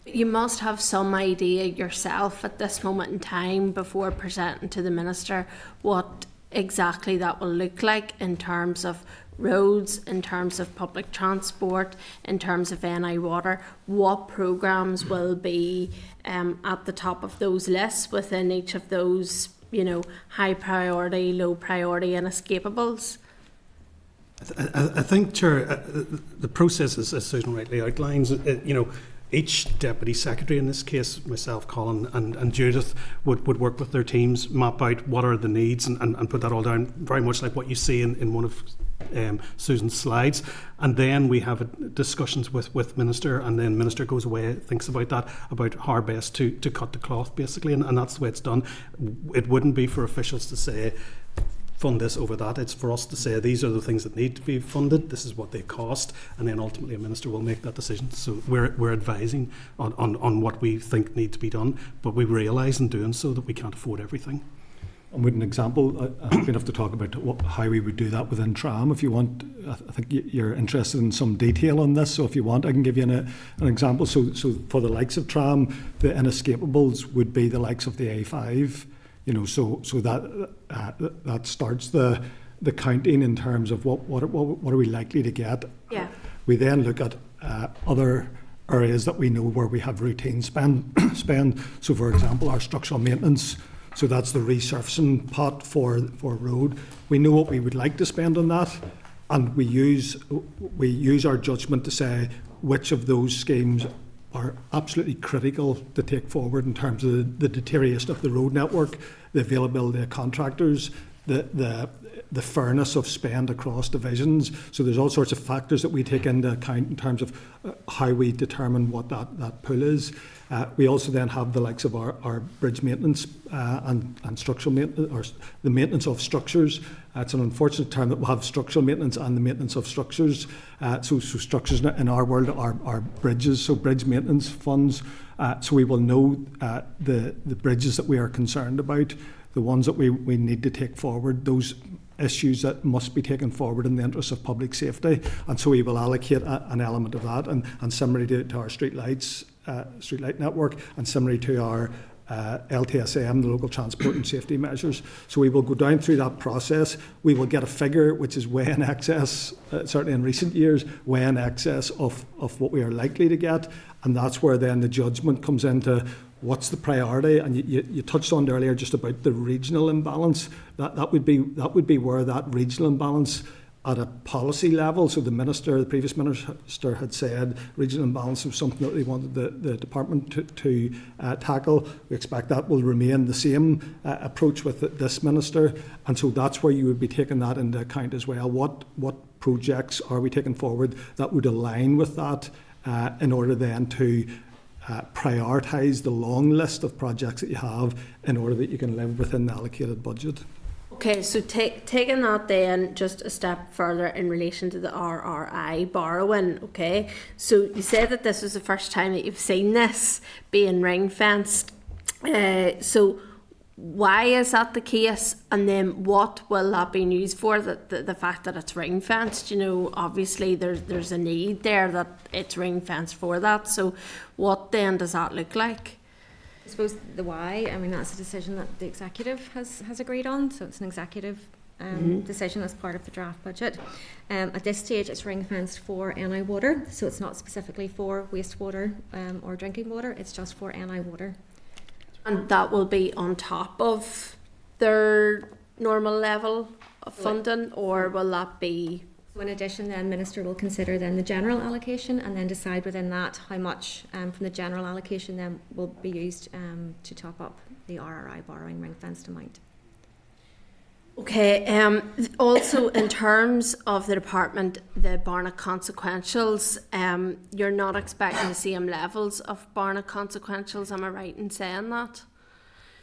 You must have some idea yourself at this moment in time before presenting to the Minister what exactly that will look like in terms of roads, in terms of public transport, in terms of NI water, what programmes will be at the top of those lists within each of those, you know, high priority, low priority and escapables. I think, Chair, the process, as Susan rightly outlines, you know, each Deputy Secretary, in this case, myself, Colin and Judith, would work with their teams, map out what are the needs and put that all down, very much like what you see in one of Susan's slides. And then we have discussions with Minister, and then Minister goes away, thinks about that, about how best to cut the cloth, basically, and that's the way it's done. It wouldn't be for officials to say, fund this over that. It's for us to say these are the things that need to be funded, this is what they cost, and then ultimately a minister will make that decision. So we're advising on what we think needs to be done, but we realise in doing so that we can't afford everything. And with an example, I think we'd have to talk about how we would do that within TRAM. If you want, I think you're interested in some detail on this, so if you want, I can give you an example. So for the likes of TRAM, the inescapables would be the likes of the A5. You know, so that starts the counting in terms of what are we likely to get. Yeah. We then look at other areas that we know where we have routine spend. So, for example, our structural maintenance. So that's the resurfacing pot for road. We know what we would like to spend on that, and we use our judgment to say which of those schemes are absolutely critical to take forward in terms of the deterioration of the road network, the availability of contractors, the fairness of spend across divisions. So there's all sorts of factors that we take into account in terms of how we determine what that pool is. We also then have the likes of our bridge maintenance and structural maintenance, or the maintenance of structures. It's an unfortunate term that we have structural maintenance and the maintenance of structures. So structures in our world are bridges, so bridge maintenance funds. So we will know the bridges that we are concerned about, the ones that we need to take forward, those issues that must be taken forward in the interest of public safety. And so we will allocate an element of that, and similarly to our streetlight network, and similarly to our LTSM, the local transport and safety measures. So we will go down through that process. We will get a figure which is way in excess, certainly in recent years, way in excess of what we are likely to get. And that's where then the judgment comes into what's the priority. And you touched on earlier just about the regional imbalance. That would be where that regional imbalance at a policy level. So the previous minister had said regional imbalance was something that they wanted the department to tackle. We expect that will remain the same approach with this minister. And so that's where you would be taking that into account as well. What projects are we taking forward that would align with that in order then to prioritise the long list of projects that you have in order that you can live within the allocated budget. Okay, so taking that then just a step further in relation to the RRI borrowing, okay? So you said that this was the first time that you've seen this being ring-fenced. So why is that the case? And then what will that be used for? The fact that it's ring-fenced, you know, obviously there's a need there that it's ring-fenced for that. So what then does that look like? I suppose the why, I mean, that's a decision that the executive has agreed on, so it's an executive decision as part of the draft budget. At this stage, it's ring-fenced for NI water, so it's not specifically for wastewater or drinking water, it's just for NI water. And that will be on top of their normal level of funding, or will that be? So in addition, then Minister will consider then the general allocation and then decide within that how much from the general allocation then will be used to top up the RRI borrowing ring-fenced amount. Okay, also in terms of the department, the Barnett consequentials, you're not expecting the same levels of Barnett consequentials, am I right in saying that?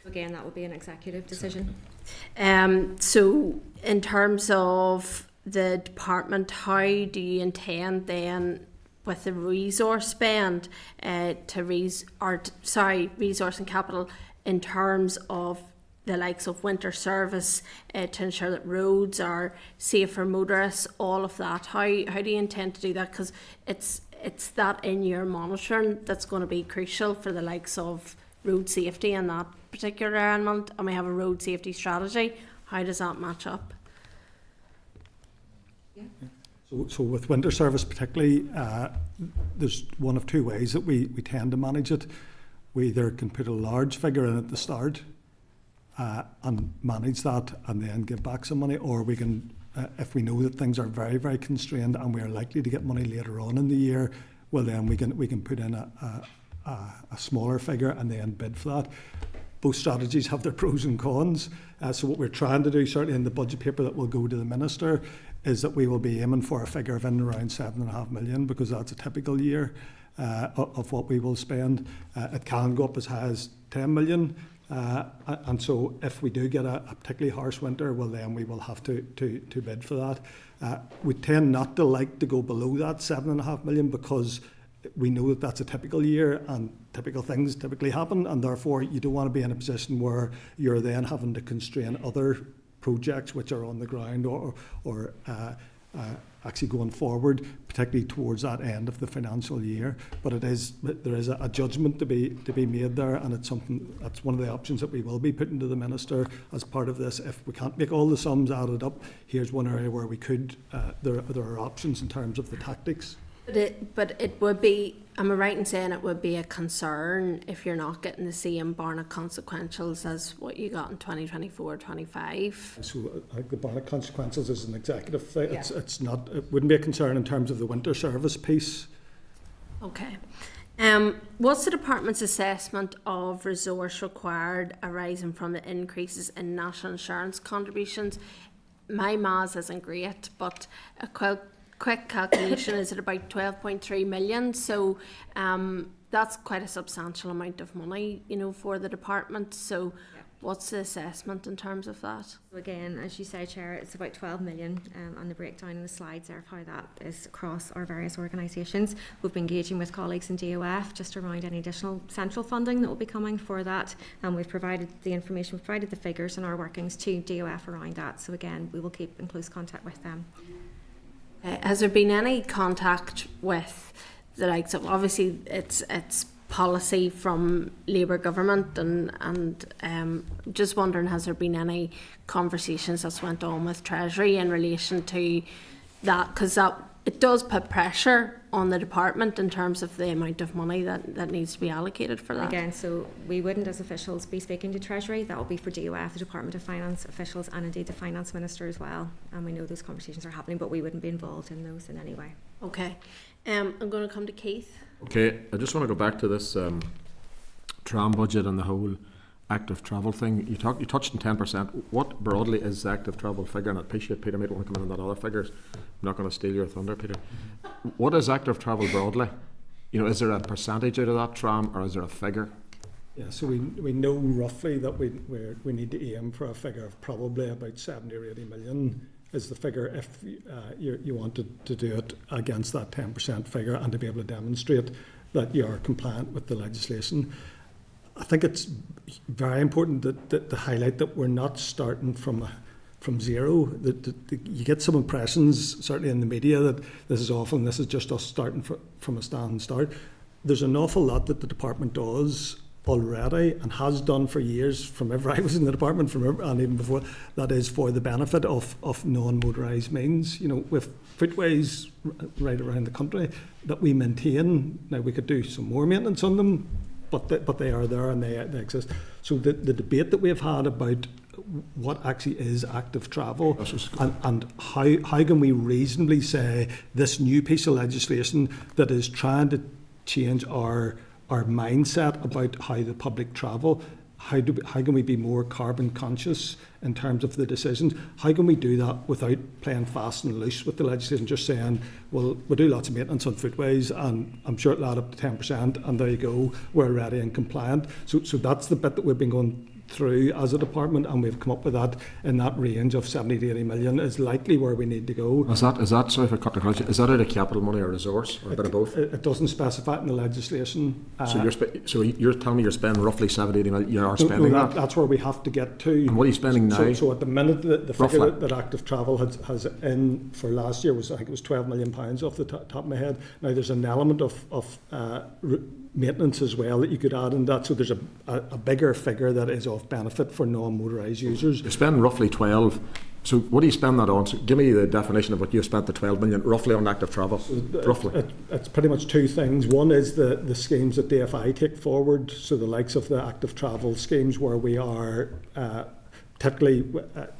Again, that will be an executive decision. So in terms of the department, how do you intend then with the resource spend resource and capital in terms of the likes of winter service to ensure that roads are safe for motorists, all of that? How do you intend to do that? Because it's that in your monitoring that's going to be crucial for the likes of road safety in that particular element, and we have a road safety strategy. How does that match up? So with winter service particularly, there's one of two ways that we tend to manage it. We either can put a large figure in at the start and manage that and then give back some money, or we can, if we know that things are very, very constrained and we are likely to get money later on in the year, well then we can put in a smaller figure and then bid for that. Both strategies have their pros and cons. So what we're trying to do, certainly in the budget paper that will go to the Minister, is that we will be aiming for a figure of in around 7.5 million, because that's a typical year of what we will spend. It can go up as high as 10 million. And so if we do get a particularly harsh winter, well then we will have to bid for that. We tend not to like to go below that 7.5 million, because we know that that's a typical year and typical things typically happen, and therefore you don't want to be in a position where you're then having to constrain other projects which are on the ground or actually going forward, particularly towards that end of the financial year. But there is a judgment to be made there, and it's something that's one of the options that we will be putting to the Minister as part of this. If we can't make all the sums added up, here's one area where we could. There are options in terms of the tactics. But it would be, am I right in saying it would be a concern if you're not getting the same Barnett consequentials as what you got in 2024-25? So I think the Barnett consequences is an executive thing. Yeah. It's not. It wouldn't be a concern in terms of the winter service piece. Okay. What's the department's assessment of resource required arising from the increases in national insurance contributions? My maths isn't great, but a quick calculation is at about 12.3 million. So that's quite a substantial amount of money, for the department. So what's the assessment in terms of that? So again, as you say, Chair, it's about 12 million on the breakdown in the slides there of how that is across our various organisations. We've been engaging with colleagues in DOF just around any additional central funding that will be coming for that, and we've provided the information, we've provided the figures and our workings to DOF around that. So again, we will keep in close contact with them. Has there been any contact with the likes of, obviously it's policy from Labour government, and just wondering, has there been any conversations that's went on with Treasury in relation to that, because it does put pressure on the department in terms of the amount of money that needs to be allocated for that? Again, so we wouldn't as officials be speaking to Treasury. That will be for DOF, the Department of Finance officials, and indeed the Finance Minister as well. And we know those conversations are happening, but we wouldn't be involved in those in any way. Okay. I'm going to come to Keith. Okay, I just want to go back to this tram budget and the whole active travel thing. You touched on 10%. What broadly is the active travel figure? And I appreciate Peter might want to come in on that other figures. I'm not going to steal your thunder, Peter. What is active travel broadly? Is there a percentage out of that tram, or is there a figure? Yeah, so we know roughly that we need to aim for a figure of probably about 70 or 80 million is the figure if you wanted to do it against that 10% figure and to be able to demonstrate that you are compliant with the legislation. I think it's very important to highlight that we're not starting from zero. You get some impressions, certainly in the media, that this is just us starting from a standing start. There's an awful lot that the department does already and has done for years, from ever I was in the department, and even before, that is for the benefit of non-motorised means. With footways right around the country that we maintain. Now, we could do some more maintenance on them, but they are there and they exist. So the debate that we have had about what actually is active travel and how can we reasonably say this new piece of legislation that is trying to change our mindset about how the public travel, how can we be more carbon conscious in terms of the decisions? How can we do that without playing fast and loose with the legislation, just saying, well, we'll do lots of maintenance on footways and I'm sure it'll add up to 10% and there you go, we're ready and compliant. So that's the bit that we've been going through as a department, and we've come up with that in that range of 70 to 80 million is likely where we need to go. Is that sorry for cutting across, is that out of capital money or resource, or a bit of both? It doesn't specify it in the legislation. So you're telling me you're spending roughly 70 80 million, you are spending that? That's where we have to get to. And what are you spending now? So at the minute, the figure that active travel has in for last year was, I think it was £12 million off the top of my head. Now there's an element of maintenance as well that you could add in that, so there's a bigger figure that is of of benefit for non-motorised users. You're spending roughly 12. So what do you spend that on? So give me the definition of what you spent the 12 million roughly on active travel. Roughly. It's pretty much two things. One is the schemes that DFI take forward, so the likes of the active travel schemes where we are typically,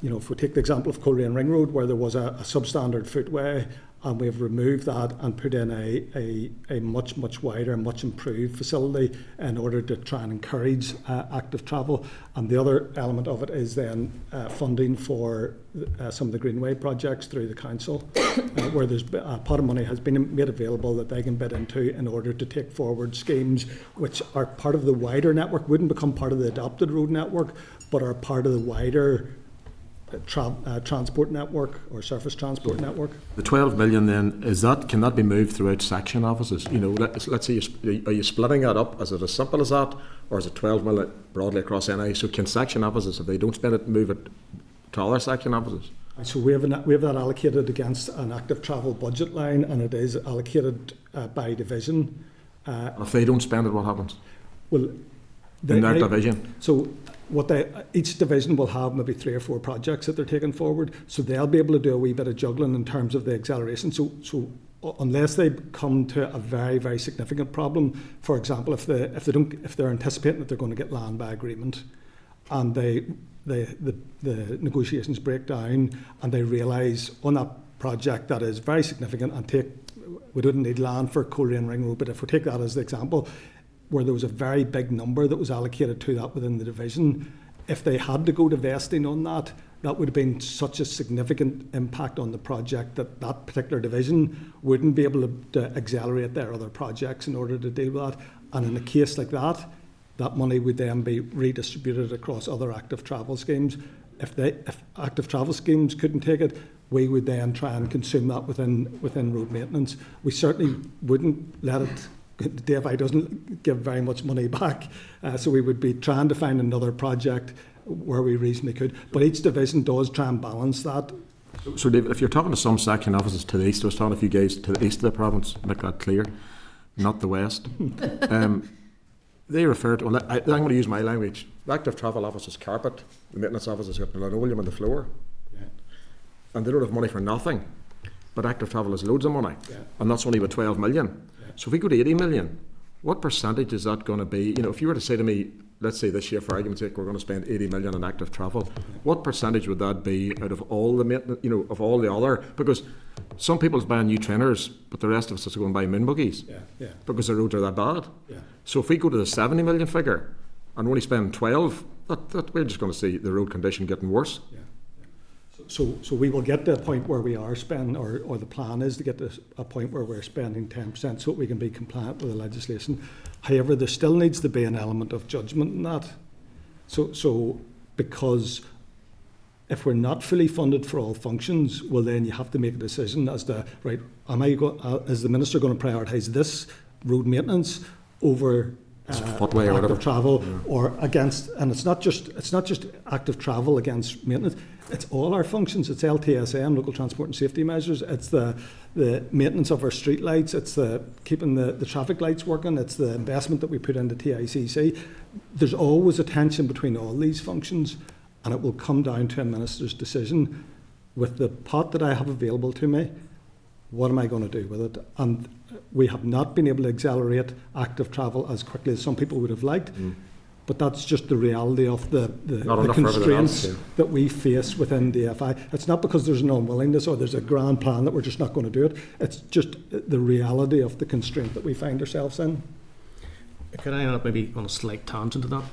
if we take the example of Coleraine Ring Road where there was a substandard footway, and we've removed that and put in a much, much wider, much improved facility in order to try and encourage active travel. And the other element of it is then funding for some of the Greenway projects through the council, where there's a pot of money has been made available that they can bid into in order to take forward schemes which are part of the wider network, wouldn't become part of the adopted road network, but are part of the wider transport network or surface transport network. The 12 million then, can that be moved throughout section offices? Let's say, are you splitting that up? Is it as simple as that? Or is it 12 million broadly across NI? So can section offices, if they don't spend it, move it to other section offices? So we have that allocated against an active travel budget line, and it is allocated by division. If they don't spend it, what happens? Well, in their division? So each division will have maybe 3 or 4 projects that they're taking forward, so they'll be able to do a wee bit of juggling in terms of the acceleration. So unless they come to a very, very significant problem, for example, if they're anticipating that they're going to get land by agreement, and the negotiations break down, and they realise on that project that is very significant, and we didn't need land for Coleraine Ring Road, but if we take that as the example, where there was a very big number that was allocated to that within the division, if they had to go to vesting on that, that would have been such a significant impact on the project that that particular division wouldn't be able to accelerate their other projects in order to deal with that. And in a case like that, that money would then be redistributed across other active travel schemes. If active travel schemes couldn't take it, we would then try and consume that within road maintenance. We certainly wouldn't let it. The DFI doesn't give very much money back, so we would be trying to find another project where we reasonably could. But each division does try and balance that. So David, if you're talking to some section offices to the east, I was talking to a few guys to the east of the province, make that clear, not the west. They refer to, I'm going to use my language, the active travel office is carpet, the maintenance office has got the linoleum on the floor, and they don't have money for nothing. But active travel has loads of money, and that's only with 12 million. So if we go to 80 million, what percentage is that going to be? If you were to say to me, let's say this year, for argument's sake, we're going to spend 80 million on active travel, what percentage would that be out of all the maintenance, of all the other? Because some people's buying new trainers, but the rest of us are going to buy moon buggies because the roads are that bad. So if we go to the 70 million figure and only spend 12, that we're just going to see the road condition getting worse. So we will get to a point where we are spending, or the plan is to get to a point where we're spending 10% so that we can be compliant with the legislation. However, there still needs to be an element of judgment in that. So because if we're not fully funded for all functions, well then you have to make a decision as to, right, is the Minister going to prioritise this road maintenance over active travel or against, and it's not just active travel against maintenance, it's all our functions. It's LTSM, local transport and safety measures, it's the maintenance of our street lights, it's the keeping the traffic lights working, it's the investment that we put into TICC. There's always a tension between all these functions, and it will come down to a Minister's decision with the pot that I have available to me. What am I going to do with it? And we have not been able to accelerate active travel as quickly as some people would have liked, but that's just the reality of the constraints that we face within DFI. It's not because there's an unwillingness or there's a grand plan that we're just not going to do it. It's just the reality of the constraint that we find ourselves in. Could I add maybe on a slight tangent to that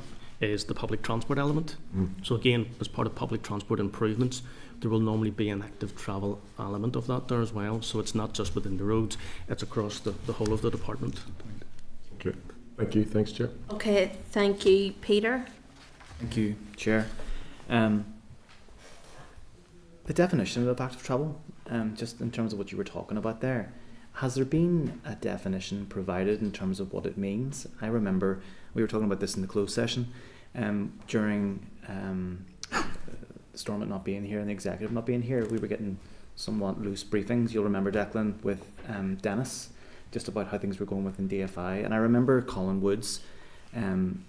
is the public transport element. So again, as part of public transport improvements, there will normally be an active travel element of that there as well. So it's not just within the roads, it's across the whole of the department. Okay. Thank you. Thanks, Chair. Okay, thank you, Peter. Thank you, Chair. The definition of active travel, just in terms of what you were talking about there, has there been a definition provided in terms of what it means? I remember we were talking about this in the closed session during Stormont not being here and the executive not being here. We were getting somewhat loose briefings. You'll remember, Declan, with Dennis, just about how things were going within DFI. And I remember Colin Woods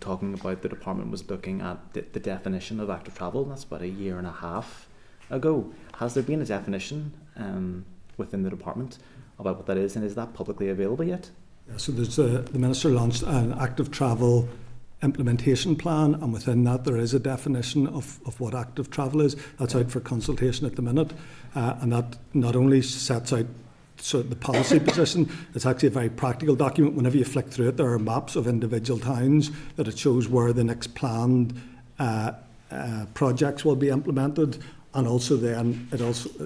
talking about the department was looking at the definition of active travel. That's about a year and a half ago. Has there been a definition within the department about what that is, and is that publicly available yet? Yeah, so there's the Minister launched an active travel implementation plan, and within that there is a definition of what active travel is. That's out for consultation at the minute, and that not only sets out sort of the policy position, it's actually a very practical document. Whenever you flick through it, there are maps of individual towns that it shows where the next planned projects will be implemented, and also then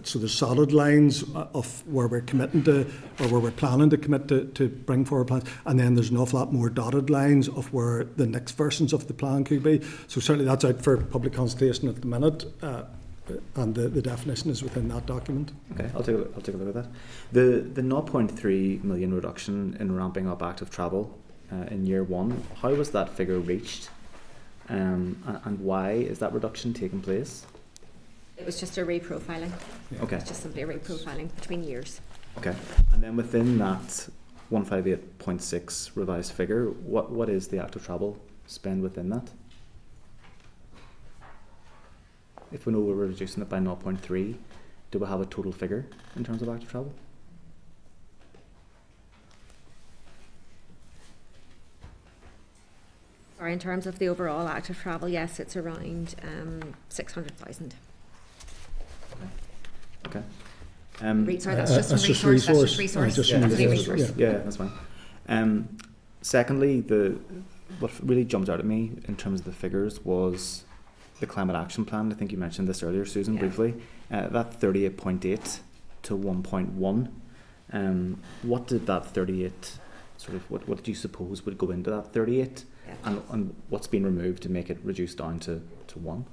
so there's solid lines of where we're committing to, or where we're planning to commit to bring forward plans, and then there's an awful lot more dotted lines of where the next versions of the plan could be. So certainly that's out for public consultation at the minute, and the definition is within that document. Okay, I'll take a look at that. The 0.3 million reduction in ramping up active travel in year one, how was that figure reached, and why is that reduction taking place? It was just a reprofiling. Okay. It's just simply a reprofiling between years. Okay, and then within that 158.6 revised figure, what is the active travel spend within that? If we know we're reducing it by 0.3, do we have a total figure in terms of active travel? Sorry, in terms of the overall active travel, yes, it's around 600,000. Okay. Sorry, that's just That's just resource. That's just resource. resource. Just Yeah, resource. resource. Yeah, that's fine. Secondly, what really jumped out at me in terms of the figures was the climate action plan. I think you mentioned this earlier, Susan, briefly. That 38.8 to 1.1. What did that 38 sort of? What did you suppose would go into that 38, and what's been removed to make it reduced down to 1?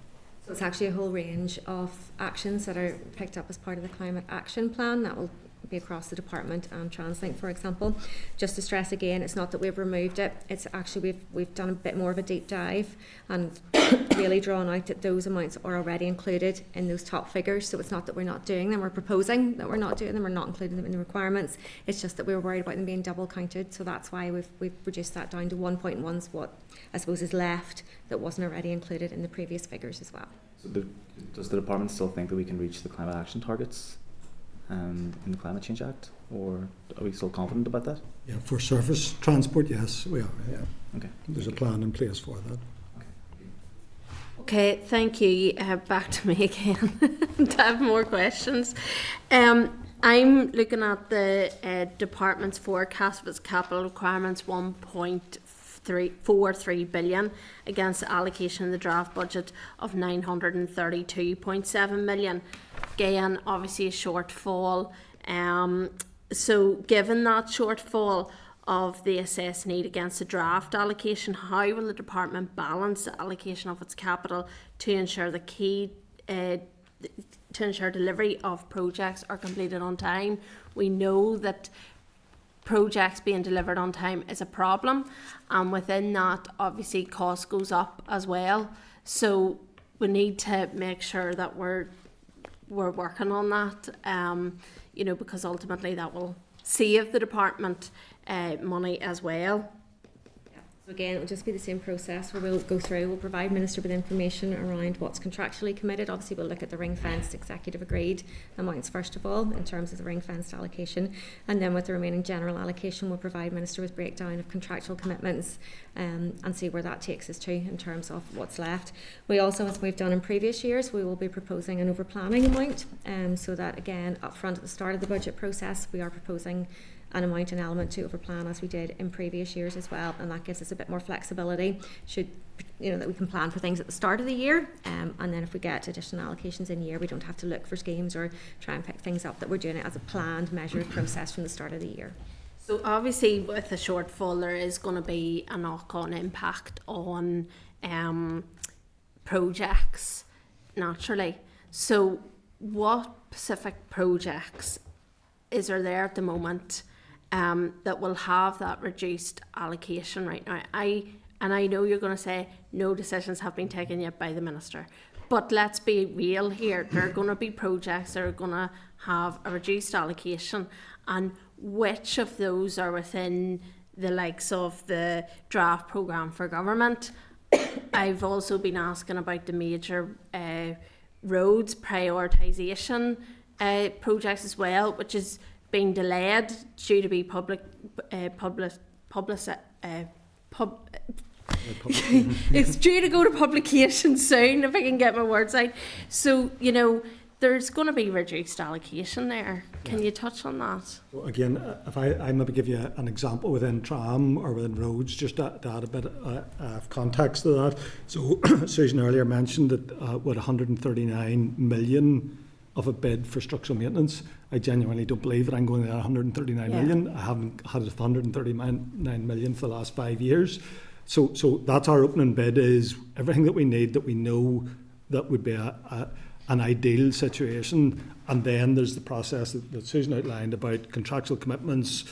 So it's actually a whole range of actions that are picked up as part of the climate action plan that will be across the department and TransLink, for example. Just to stress again, it's not that we've removed it, it's actually we've done a bit more of a deep dive and really drawn out that those amounts are already included in those top figures. So it's not that we're not doing them, we're proposing that we're not doing them, we're not including them in the requirements. It's just that we were worried about them being double counted, so that's why we've reduced that down to 1.1's what I suppose is left that wasn't already included in the previous figures as well. So does the department still think that we can reach the climate action targets in the Climate Change Act, or are we still confident about that? Yeah, for surface transport, yes, we are. Yeah. Okay. There's a plan in place for that. Okay, thank you. Back to me again to have more questions. I'm looking at the department's forecast of its capital requirements, 1.43 billion against the allocation in the draft budget of 932.7 million. Again, obviously a shortfall. So given that shortfall of the assessed need against the draft allocation, how will the department balance the allocation of its capital to ensure delivery of projects are completed on time? We know that projects being delivered on time is a problem, and within that obviously cost goes up as well, so we need to make sure that we're working on that, because ultimately that will save the department money as well. So again, it will just be the same process where we'll go through, we'll provide Minister with information around what's contractually committed. Obviously we'll look at the ring-fenced executive agreed amounts first of all in terms of the ring-fenced allocation, and then with the remaining general allocation we'll provide Minister with breakdown of contractual commitments and see where that takes us to in terms of what's left. We also, as we've done in previous years, we will be proposing an over-planning amount, so that again up front at the start of the budget process we are proposing an amount and element to overplan as we did in previous years as well, and that gives us a bit more flexibility that we can plan for things at the start of the year, and then if we get additional allocations in year we don't have to look for schemes or try and pick things up, that we're doing it as a planned measured process from the start of the year. So obviously with the shortfall there is going to be a knock-on impact on projects naturally. So what specific projects is there at the moment that will have that reduced allocation right now? I know you're going to say no decisions have been taken yet by the Minister, but let's be real here. There are going to be projects that are going to have a reduced allocation, and which of those are within the likes of the draft programme for government. I've also been asking about the major roads prioritisation projects as well, which is being delayed due to be it's due to go to publication soon, if I can get my words out. So, you know, there's going to be reduced allocation there. Can you touch on that? So again, if I maybe give you an example within tram or within roads, just to add a bit of context to that. So Susan earlier mentioned that with 139 million of a bid for structural maintenance, I genuinely don't believe that I'm going to get 139 million. I haven't had 139 million for the last 5 years. So that's our opening bid, is everything that we need, that we know that would be an ideal situation. And then there's the process that Susan outlined about contractual commitments,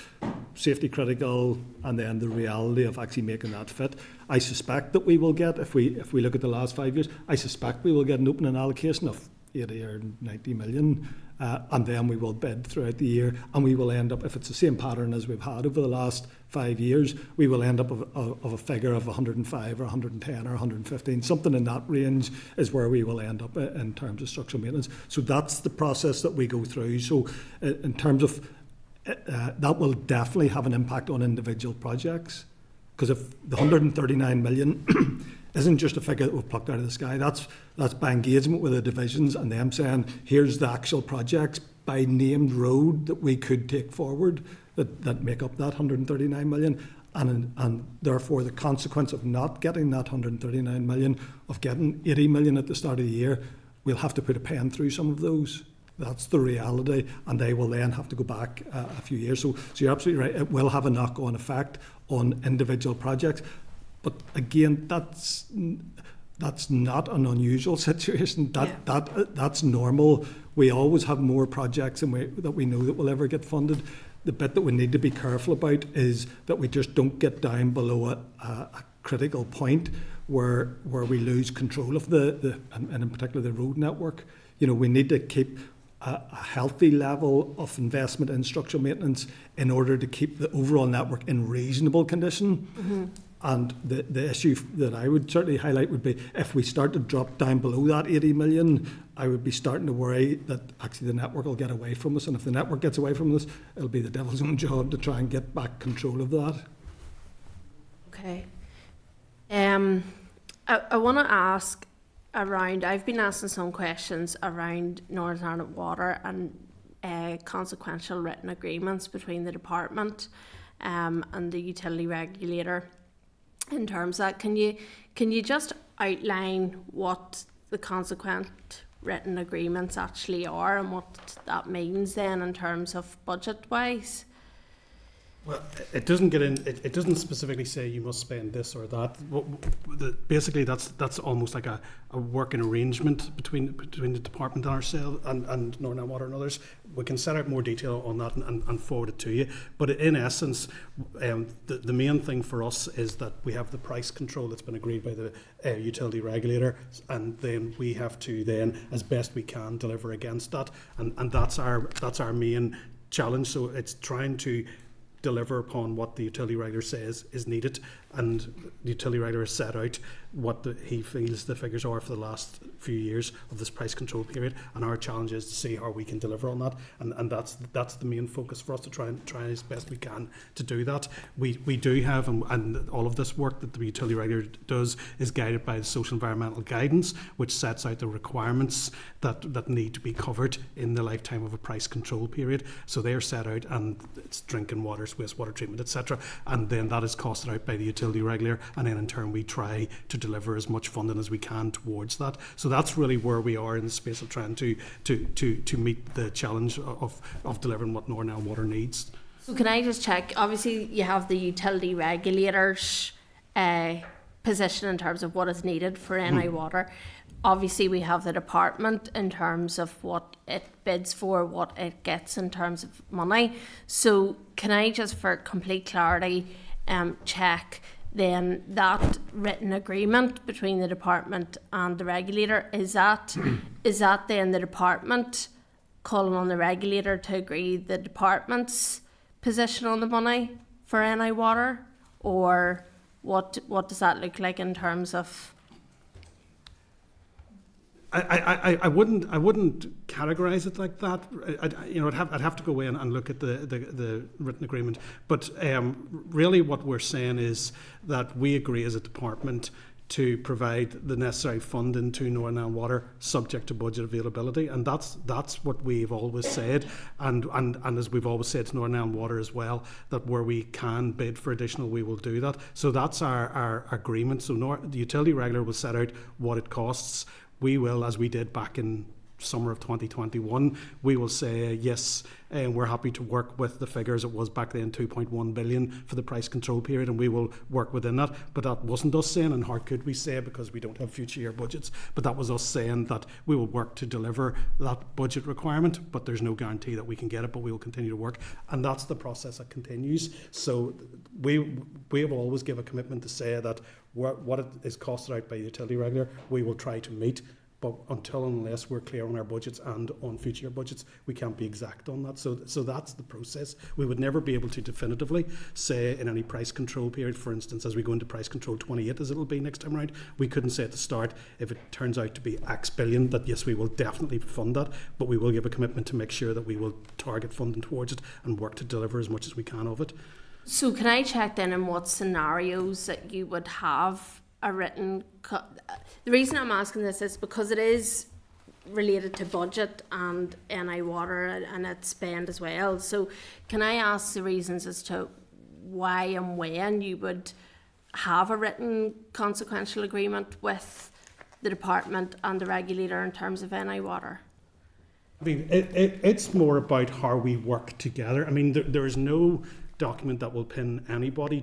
safety critical, and then the reality of actually making that fit. I suspect that we will get, if we look at the last 5 years, I suspect we will get an opening allocation of 80 or 90 million, and then we will bid throughout the year, and we will end up, if it's the same pattern as we've had over the last 5 years, we will end up of a figure of 105 or 110 or 115, something in that range is where we will end up in terms of structural maintenance. So that's the process that we go through. So in terms of that will definitely have an impact on individual projects, because if the 139 million isn't just a figure that we've plucked out of the sky, that's by engagement with the divisions and them saying, here's the actual projects by named road that we could take forward that make up that 139 million. And therefore the consequence of not getting that 139 million, of getting 80 million at the start of the year, we'll have to put a pen through some of those. That's the reality, and they will then have to go back a few years. So you're absolutely right, it will have a knock-on effect on individual projects. But again, that's not an unusual situation. That's normal. We always have more projects that we know that will ever get funded. The bit that we need to be careful about is that we just don't get down below a critical point where we lose control of and in particular the road network. You know, we need to keep a healthy level of investment in structural maintenance in order to keep the overall network in reasonable condition. Mm-hmm. And the issue that I would certainly highlight would be if we start to drop down below that 80 million, I would be starting to worry that actually the network will get away from us. And if the network gets away from us, it'll be the devil's own job to try and get back control of that. Okay. I want to ask around, I've been asking some questions around Northern Ireland Water and consequential written agreements between the department and the utility regulator. In terms of that, can you just outline what the consequent written agreements actually are and what that means then in terms of budget-wise? Well, it doesn't get in. It doesn't specifically say you must spend this or that. Basically, that's almost like a working arrangement between the department and ourselves and Northern Water and others. We can set out more detail on that and forward it to you. But in essence, the main thing for us is that we have the price control that's been agreed by the utility regulator, and then we have to then, as best we can, deliver against that. And that's our main challenge. So it's trying to deliver upon what the utility regulator says is needed, and the utility regulator has set out what he feels the figures are for the last few years of this price control period, and our challenge is to see how we can deliver on that, and that's the main focus for us, to try as best we can to do that. We do have, and all of this work that the utility regulator does is guided by the social environmental guidance, which sets out the requirements that need to be covered in the lifetime of a price control period. So they are set out, and it's drinking water, wastewater treatment, etc., and then that is costed out by the utility regulator, and then in turn we try to deliver as much funding as we can towards that. So that's really where we are in the space of trying to meet the challenge of delivering what Northern Water needs. So can I just check, obviously you have the utility regulator's position in terms of what is needed for NI Water. Obviously we have the department in terms of what it bids for, what it gets in terms of money. So can I just, for complete clarity, check then that written agreement between the department and the regulator, is that then the department calling on the regulator to agree the department's position on the money for NI Water, or what does that look like in terms of? I wouldn't categorise it like that. I'd have to go in and look at the written agreement. But really, what we're saying is that we agree as a department to provide the necessary funding to Northern Ireland Water, subject to budget availability, and that's what we've always said, and as we've always said to Northern Ireland Water as well, that where we can bid for additional, we will do that. So that's our agreement. So the utility regulator will set out what it costs. We will, as we did back in summer of 2021, we will say yes, we're happy to work with the figures. It was back then 2.1 billion for the price control period, and we will work within that. But that wasn't us saying, and how could we say, because we don't have future year budgets, but that was us saying that we will work to deliver that budget requirement, but there's no guarantee that we can get it, but we will continue to work, and that's the process that continues. So we have always given a commitment to say that what it is costed out by the utility regulator, we will try to meet. But until and unless we're clear on our budgets and on future year budgets, we can't be exact on that. So that's the process. We would never be able to definitively say in any price control period, for instance, as we go into price control 28, as it'll be next time around, we couldn't say at the start, if it turns out to be X billion, that yes, we will definitely fund that, but we will give a commitment to make sure that we will target funding towards it and work to deliver as much as we can of it. So can I check then in what scenarios that you would have a written... The reason I'm asking this is because it is related to budget and NI Water and its spend as well. So can I ask the reasons as to why and when you would have a written consequential agreement with the department and the regulator in terms of NI Water? I mean, it's more about how we work together. I mean, there is no document that will pin anybody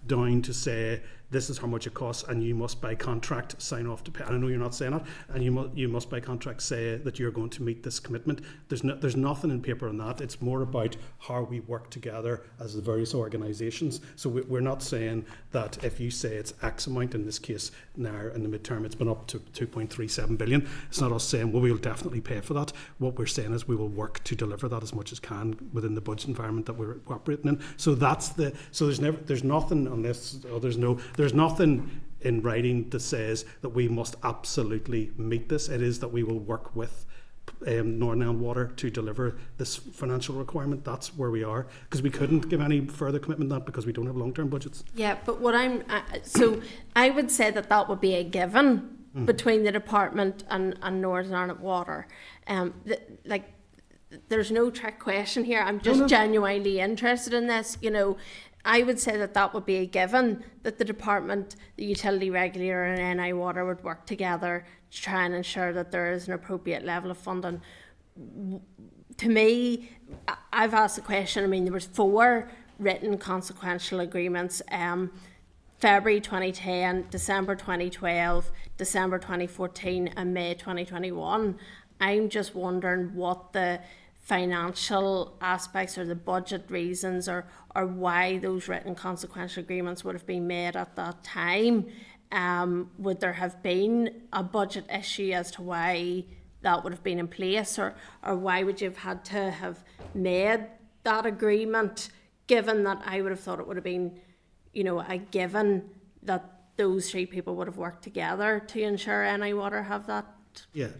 down to say this is how much it costs, and you must by contract sign off to pay. And I know you're not saying that, and you must by contract say that you're going to meet this commitment. There's nothing in paper on that. It's more about how we work together as the various organisations. So we're not saying that if you say it's X amount, in this case now in the midterm it's been up to 2.37 billion. It's not us saying, well, we'll definitely pay for that. What we're saying is we will work to deliver that as much as can within the budget environment that we're operating in. So there's nothing on this. There's nothing in writing that says that we must absolutely meet this. It is that we will work with Northern Ireland Water to deliver this financial requirement. That's where we are, because we couldn't give any further commitment than that because we don't have long-term budgets. Yeah, but so I would say that would be a given between the department and Northern Ireland Water. There's no trick question here. I'm just genuinely interested in this. I would say that would be a given, that the department, the utility regulator and NI Water would work together to try and ensure that there is an appropriate level of funding. To me, I've asked the question, I mean, there was 4 written consequential agreements, February 2010, December 2012, December 2014 and May 2021. I'm just wondering what the financial aspects or the budget reasons or why those written consequential agreements would have been made at that time. Would there have been a budget issue as to why that would have been in place, or why would you have had to have made that agreement, given that I would have thought it would have been, a given that those 3 people would have worked together to ensure NI Water have that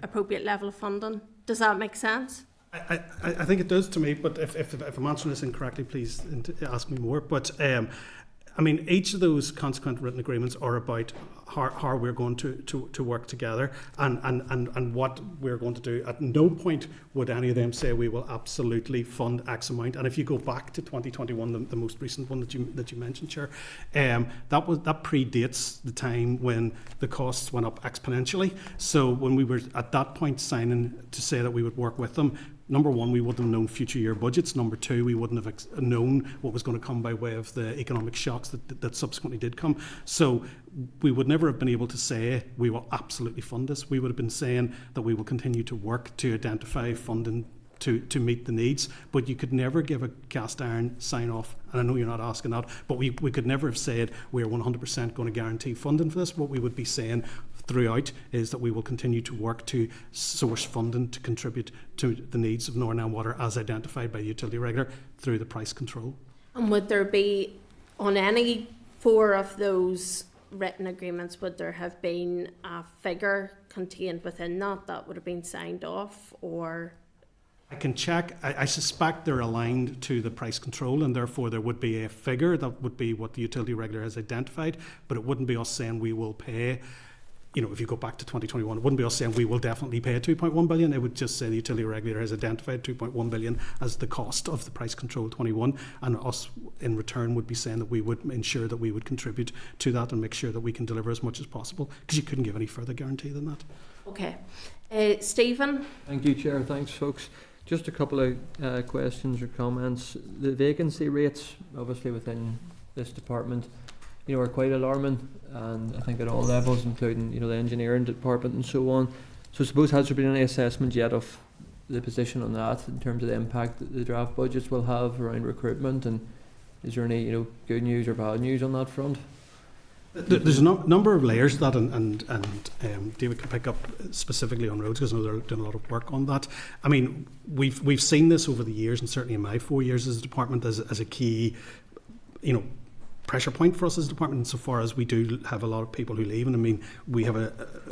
appropriate level of funding? Does that make sense? I think it does to me, but if I'm answering this incorrectly, please ask me more. But I mean, each of those consequent written agreements are about how we're going to work together and what we're going to do. At no point would any of them say we will absolutely fund X amount. And if you go back to 2021, the most recent one that you mentioned, Chair, that predates the time when the costs went up exponentially. So when we were at that point signing to say that we would work with them, number one, we wouldn't have known future year budgets. Number two, we wouldn't have known what was going to come by way of the economic shocks that subsequently did come. So we would never have been able to say we will absolutely fund this. We would have been saying that we will continue to work to identify funding to meet the needs, but you could never give a cast iron sign off, and I know you're not asking that, but we could never have said we're 100% going to guarantee funding for this. What we would be saying throughout is that we will continue to work to source funding to contribute to the needs of Northern Ireland Water as identified by the utility regulator through the price control. And would there be, on any 4 of those written agreements, would there have been a figure contained within that would have been signed off, or? I can check. I suspect they're aligned to the price control, and therefore there would be a figure that would be what the utility regulator has identified, but it wouldn't be us saying we will pay. You know, if you go back to 2021, it wouldn't be us saying we will definitely pay 2.1 billion. It would just say the utility regulator has identified 2.1 billion as the cost of the price control 21, and us in return would be saying that we would ensure that we would contribute to that and make sure that we can deliver as much as possible, because you couldn't give any further guarantee than that. Okay. Stephen? Thank you, Chair. Thanks, folks. Just a couple of questions or comments. The vacancy rates, obviously within this department, you know, are quite alarming, and I think at all levels, including, you know, the engineering department and so on. So I suppose, has there been any assessment yet of the position on that in terms of the impact that the draft budgets will have around recruitment, and is there any, you know, good news or bad news on that front? There's a number of layers to that, and David can pick up specifically on roads, because I know they're doing a lot of work on that. I mean, we've seen this over the years, and certainly in my 4 years as a department, as a key, you know, pressure point for us as a department, insofar as we do have a lot of people who leave. And I mean, we have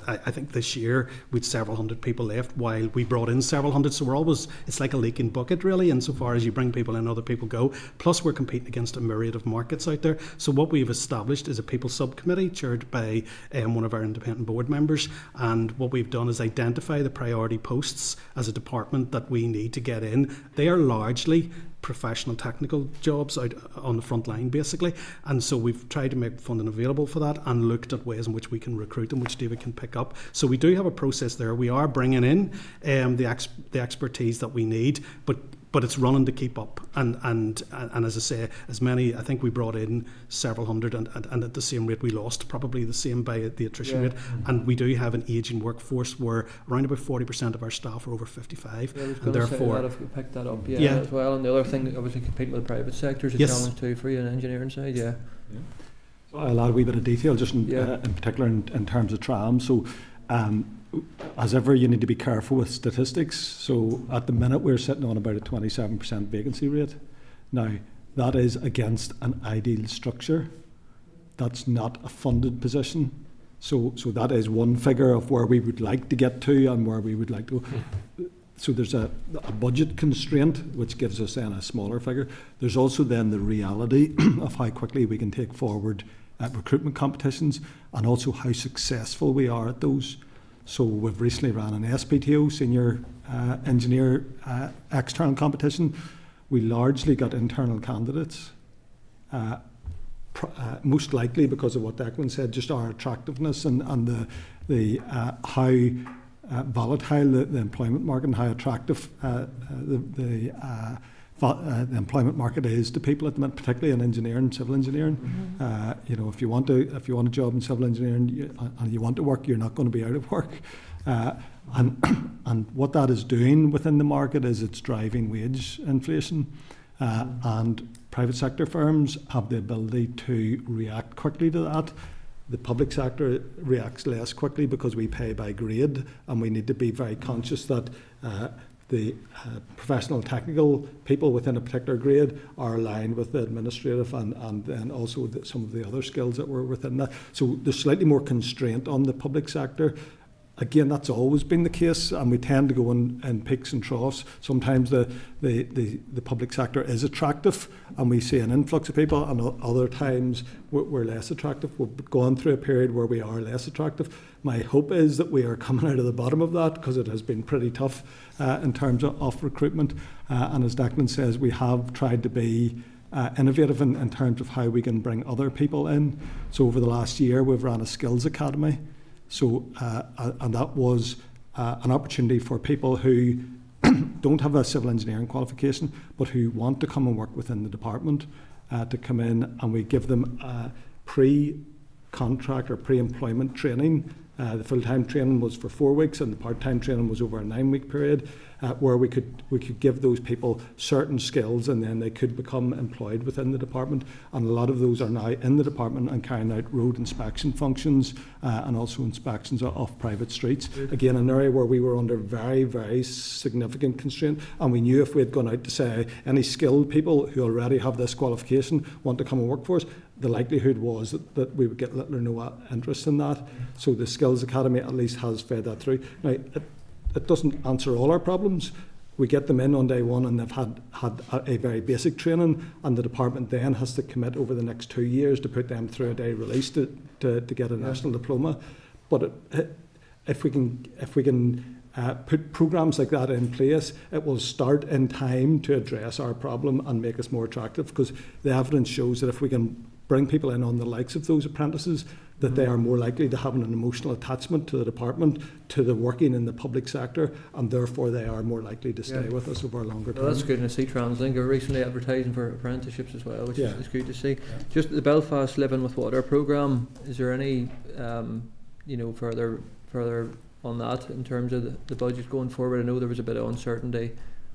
I think this year we had several hundred people left while we brought in several hundred, so we're always, it's like a leaking bucket really, insofar as you bring people in, other people go, plus we're competing against a myriad of markets out there. So what we've established is a people subcommittee chaired by one of our independent board members, and what we've done is identify the priority posts as a department that we need to get in. They are largely professional technical jobs out on the front line basically, and so we've tried to make funding available for that and looked at ways in which we can recruit them, which David can pick up. So we do have a process there. We are bringing in the expertise that we need, but it's running to keep up, and as I say, as many, I think we brought in several hundred, and at the same rate we lost probably the same by the attrition rate. And we do have an ageing workforce where around about 40% of our staff are over 55, and therefore if we pick that up as well. And the other thing, obviously competing with the private sector is a challenge too for you on the engineering side. So I'll add a wee bit of detail just in particular in terms of trams. So as ever, you need to be careful with statistics. So at the minute, we're sitting on about a 27% vacancy rate. Now, that is against an ideal structure. That's not a funded position. So that is one figure of where we would like to get to and where we would like to go. So there's a budget constraint, which gives us then a smaller figure. There's also then the reality of how quickly we can take forward recruitment competitions, and also how successful we are at those. So we've recently ran an SPTO, Senior Engineer external competition. We largely got internal candidates, most likely because of what Declan said, just our attractiveness and the how volatile the employment market and how attractive the employment market is to people at the minute, particularly in engineering, civil engineering. You know, if you want a job in civil engineering and you want to work, you're not going to be out of work. And what that is doing within the market is it's driving wage inflation. And private sector firms have the ability to react quickly to that. The public sector reacts less quickly because we pay by grade, and we need to be very conscious that the professional technical people within a particular grade are aligned with the administrative and then also some of the other skills that were within that. So there's slightly more constraint on the public sector. Again, that's always been the case, and we tend to go in peaks and troughs. Sometimes the public sector is attractive and we see an influx of people, and other times we're less attractive. We've gone through a period where we are less attractive. My hope is that we are coming out of the bottom of that, because it has been pretty tough in terms of recruitment. And as Declan says, we have tried to be innovative in terms of how we can bring other people in. So over the last year, we've run a skills academy. So, and that was an opportunity for people who don't have a civil engineering qualification, but who want to come and work within the department, to come in, and we give them pre-contract or pre-employment training. The full-time training was for 4 weeks, and the part-time training was over a 9-week period. where we could give those people certain skills and then they could become employed within the department. And a lot of those are now in the department and carrying out road inspection functions and also inspections of private streets. Again, an area where we were under very, very significant constraint, and we knew if we had gone out to say any skilled people who already have this qualification want to come and work for us, the likelihood was that we would get little or no interest in that. So the Skills Academy at least has fed that through. Now, it doesn't answer all our problems. We get them in on day one and they've had a very basic training, and the department then has to commit over the next 2 years to put them through a day release to get a national diploma. But if we can put programs like that in place, it will start in time to address our problem and make us more attractive, because the evidence shows that if we can bring people in on the likes of those apprentices, that they are more likely to have an emotional attachment to the department, to the working in the public sector, and therefore they are more likely to stay with us over a longer time. Well, that's good. And I see TransLink are recently advertising for apprenticeships as well, which is good to see. Just the Belfast Living with Water programme, is there any further on that in terms of the budget going forward? I know there was a bit of uncertainty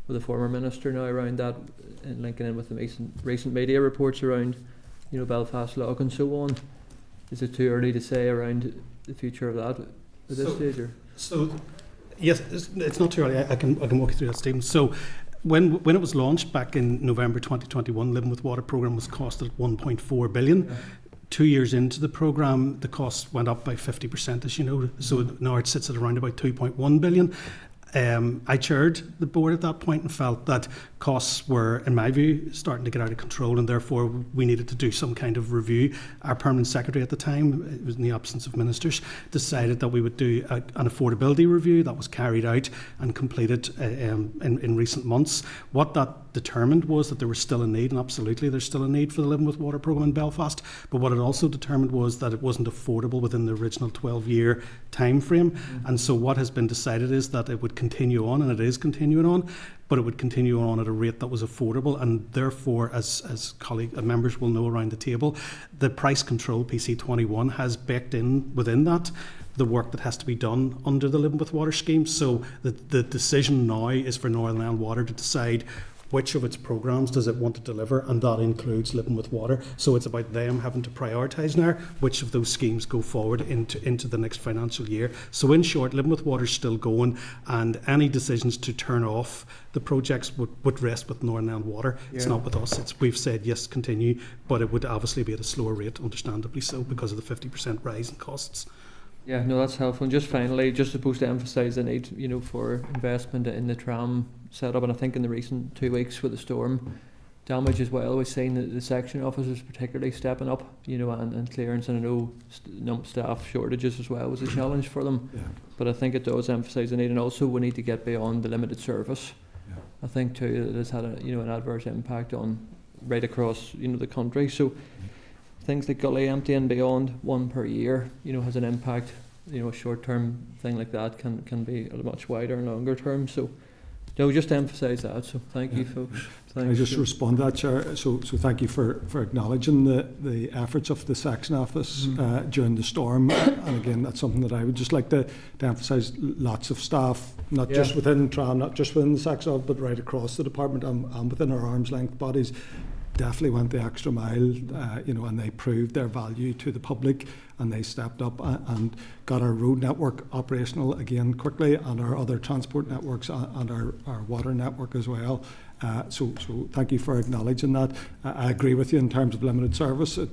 with the former minister now around that, and linking in with the recent media reports around Belfast Lock and so on. Is it too early to say around the future of that at this stage? Or? So, yes, it's not too early. I can walk you through that, Stephen. So, when it was launched back in November 2021, Living with Water programme was costed at 1.4 billion. Yeah. 2 years into the programme, the cost went up by 50%, as you know. So now it sits at around about 2.1 billion. I chaired the board at that point and felt that costs were, in my view, starting to get out of control, and therefore we needed to do some kind of review. Our permanent secretary at the time, it was in the absence of ministers, decided that we would do an affordability review. That was carried out and completed in recent months. What that determined was that there was still a need, and absolutely there's still a need for the Living with Water programme in Belfast, but what it also determined was that it wasn't affordable within the original 12-year time frame. And so what has been decided is that it would continue on, and it is continuing on, but it would continue on at a rate that was affordable, and therefore, as members will know around the table, the price control PC21 has baked in within that the work that has to be done under the Living with Water scheme. So the decision now is for Northern Ireland Water to decide which of its programmes does it want to deliver, and that includes Living with Water. So it's about them having to prioritise now which of those schemes go forward into the next financial year. So in short, Living with Water is still going, and any decisions to turn off the projects would rest with Northern Ireland Water. Yeah. It's not with us. We've said yes, continue, but it would obviously be at a slower rate, understandably so, because of the 50% rise in costs. Yeah, no, that's helpful. And just finally, just supposed to emphasise the need, for investment in the tram setup. And I think in the recent 2 weeks with the storm damage as well, we've seen that the section officers particularly stepping up, and clearance. And I know staff shortages as well was a challenge for them. Yeah. But I think it does emphasise the need, and also we need to get beyond the limited service. Yeah. I think too that it's had an adverse impact on right across the country. So. Things like gully emptying beyond one per year, has an impact. A short-term thing like that can be a much wider and longer term. So, just to emphasise that. So, thank you, folks. Can I just respond to that, Chair? So thank you for acknowledging the efforts of the section office during the storm. And again, that's something that I would just like to emphasise. Lots of staff, not just within TRAM, not just within the section office, but right across the department and within our arm's length bodies, definitely went the extra mile, and they proved their value to the public, and they stepped up and got our road network operational again quickly, and our other transport networks and our water network as well. So thank you for acknowledging that. I agree with you in terms of limited service. It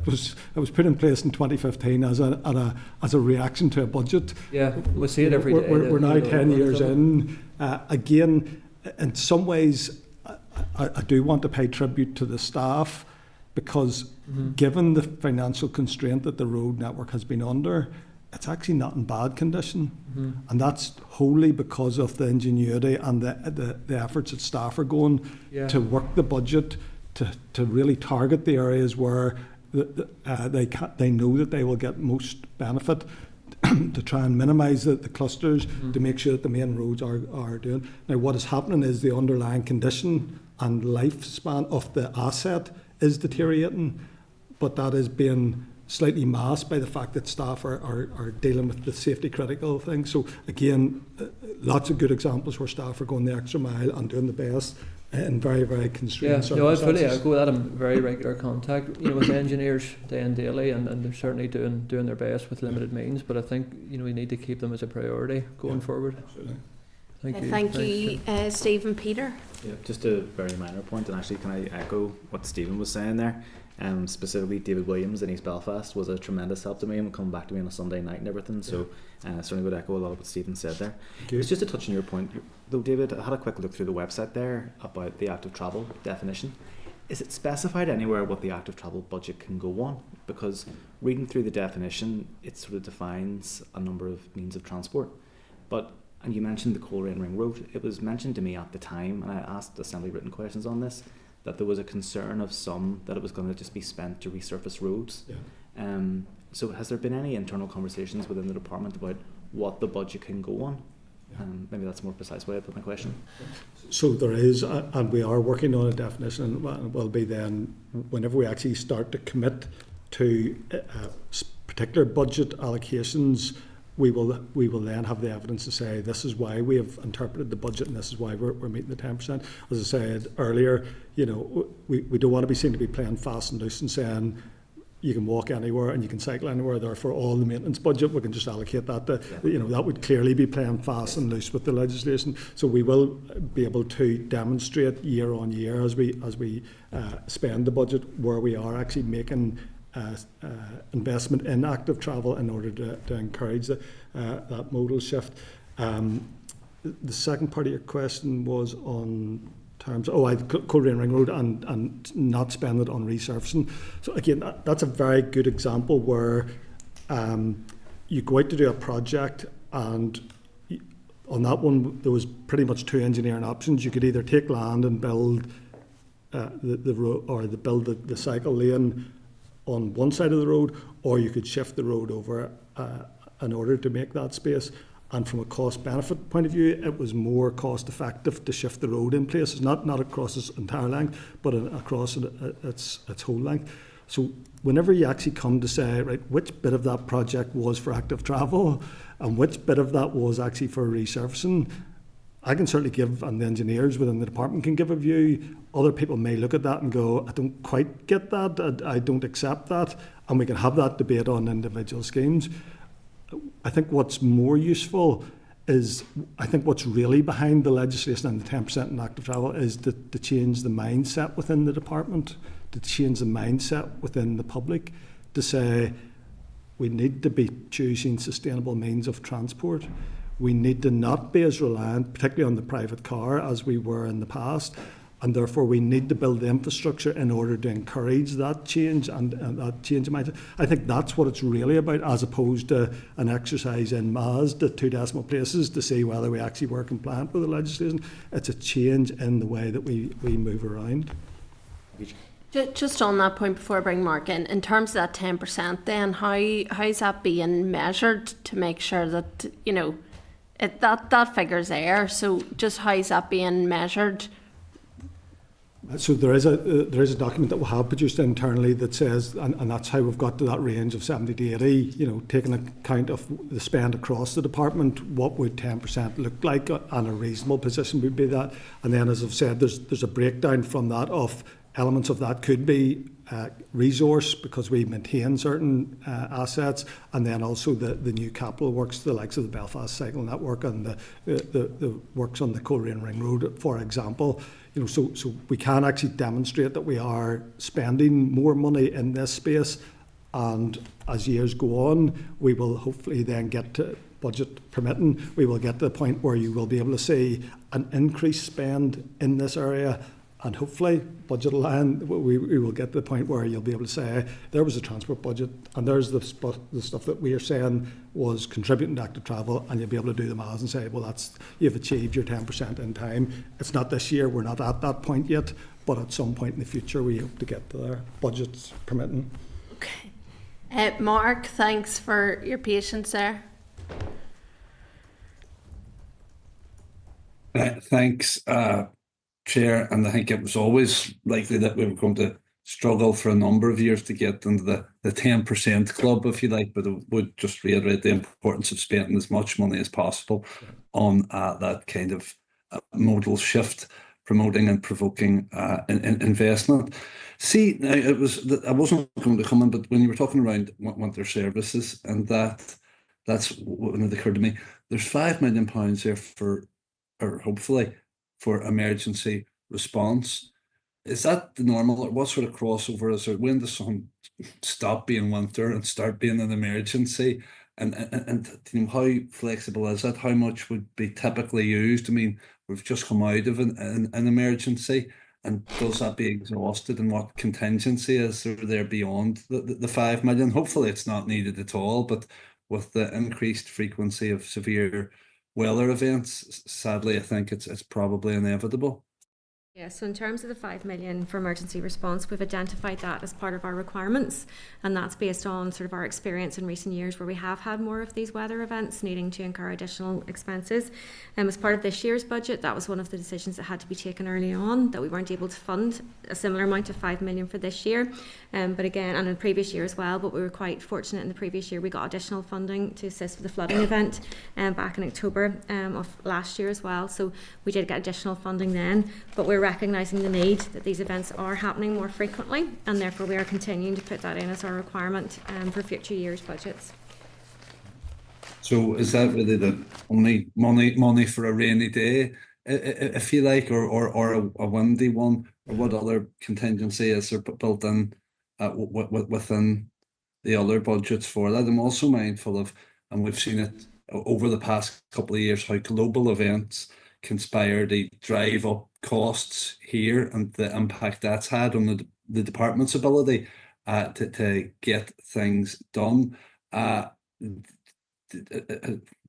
was put in place in 2015 as a reaction to a budget. Yeah, we see it every day. We're now 10 years in. Again, in some ways, I do want to pay tribute to the staff, because given the financial constraint that the road network has been under, it's actually not in bad condition. And that's wholly because of the ingenuity and the efforts that staff are going to work the budget to really target the areas where they know that they will get most benefit, to try and minimise the clusters, to make sure that the main roads are doing. Now, what is happening is the underlying condition and lifespan of the asset is deteriorating, but that is being slightly masked by the fact that staff are dealing with the safety critical things. So again, lots of good examples where staff are going the extra mile and doing the best in very, very constrained circumstances. No, I fully echo that. I'm in very regular contact, with engineers day and daily, and they're certainly doing their best with limited means. But I think we need to keep them as a priority going forward. Absolutely. Thank you. Stephen Peter. Yeah, just a very minor point, and actually, can I echo what Stephen was saying there? Specifically, David Williams in East Belfast was a tremendous help to me and coming back to me on a Sunday night and everything. So, certainly would echo a lot of what Stephen said there. It's just to touch on your point, though, David. I had a quick look through the website there about the active travel definition. Is it specified anywhere what the active travel budget can go on? Because reading through the definition, it sort of defines a number of means of transport, and you mentioned the Coleraine Ring Road. It was mentioned to me at the time, and I asked Assembly written questions on this, that there was a concern of some that it was going to just be spent to resurface roads. Yeah. So has there been any internal conversations within the department about what the budget can go on? Yeah. Maybe that's a more precise way to put my question. So there is, and we are working on a definition, and will be then, whenever we actually start to commit to particular budget allocations, we will then have the evidence to say this is why we have interpreted the budget and this is why we're meeting the 10%. As I said earlier, we don't want to be seen to be playing fast and loose and saying you can walk anywhere and you can cycle anywhere. Therefore, all the maintenance budget we can just allocate that to. That would clearly be playing fast and loose with the legislation. So we will be able to demonstrate year on year as we spend the budget where we are actually making investment in active travel in order to encourage that modal shift. The second part of your question was on terms Coleraine Ring Road and not spend it on resurfacing. So again, that's a very good example where you go out to do a project, and on that one there was pretty much two engineering options. You could either take land and build the road, or build the cycle lane on one side of the road, or you could shift the road over in order to make that space. And from a cost benefit point of view, it was more cost effective to shift the road in places, not across its entire length, but across its whole length. So whenever you actually come to say, right, which bit of that project was for active travel and which bit of that was actually for resurfacing, I can certainly give, and the engineers within the department can give a view. Other people may look at that and go, I don't quite get that, I don't accept that, and we can have that debate on individual schemes. I think what's more useful is, I think what's really behind the legislation and the 10% in active travel is to change the mindset within the department, to change the mindset within the public, to say we need to be choosing sustainable means of transport. We need to not be as reliant, particularly on the private car, as we were in the past, and therefore we need to build the infrastructure in order to encourage that change and that change of mindset. I think that's what it's really about, as opposed to an exercise in maths to two decimal places to see whether we actually were compliant with the legislation. It's a change in the way that we move around. Just on that point before I bring Mark in terms of that 10%, then how's that being measured to make sure that that figure's there? So just how's that being measured? So there is a document that we have produced internally that says, and that's how we've got to that range of 70 to 80. Taking account of the spend across the department, what would 10% look like, and a reasonable position would be that. And then, as I've said, there's a breakdown from that of elements of that could be resource, because we maintain certain assets, and then also the new capital works, the likes of the Belfast Cycle Network and the works on the Coleraine Ring Road, for example. So we can actually demonstrate that we are spending more money in this space, and as years go on, we will hopefully then get to, budget permitting, we will get to the point where you will be able to see an increased spend in this area. And hopefully, budget aligned, we will get to the point where you'll be able to say, there was a transport budget, and there's the stuff that we are saying was contributing to active travel, and you'll be able to do the maths and say, well, you've achieved your 10% in time. It's not this year, we're not at that point yet, but at some point in the future, we hope to get there, budgets permitting. Okay. Mark, thanks for your patience there. Thanks, Chair, and I think it was always likely that we were going to struggle for a number of years to get into the 10% club, if you like, but it would just reiterate the importance of spending as much money as possible on that kind of modal shift, promoting and provoking investment. See, now I wasn't going to come in, but when you were talking around winter services, and that's when it occurred to me, there's £5 million there or hopefully for emergency response. Is that the normal, or what sort of crossover is there? When does something stop being winter and start being an emergency? And you know, how flexible is that? How much would be typically used? I mean, we've just come out of an emergency, and does that be exhausted? And what contingency is there beyond the 5 million? Hopefully it's not needed at all, but with the increased frequency of severe weather events, sadly, I think it's probably inevitable. Yeah, so in terms of the 5 million for emergency response, we've identified that as part of our requirements, and that's based on sort of our experience in recent years where we have had more of these weather events needing to incur additional expenses. As part of this year's budget, that was one of the decisions that had to be taken early on, that we weren't able to fund a similar amount of 5 million for this year. But again, and in the previous year as well, but we were quite fortunate in the previous year, we got additional funding to assist with the flooding event back in October of last year as well. So we did get additional funding then, but we're recognising the need that these events are happening more frequently, and therefore we are continuing to put that in as our requirement for future years' budgets. So is that really the only money for a rainy day, if you like, or a windy one? Or what other contingency is there built in within the other budgets for that? I'm also mindful of, and we've seen it over the past couple of years, how global events conspire to drive up costs here, and the impact that's had on the department's ability to get things done.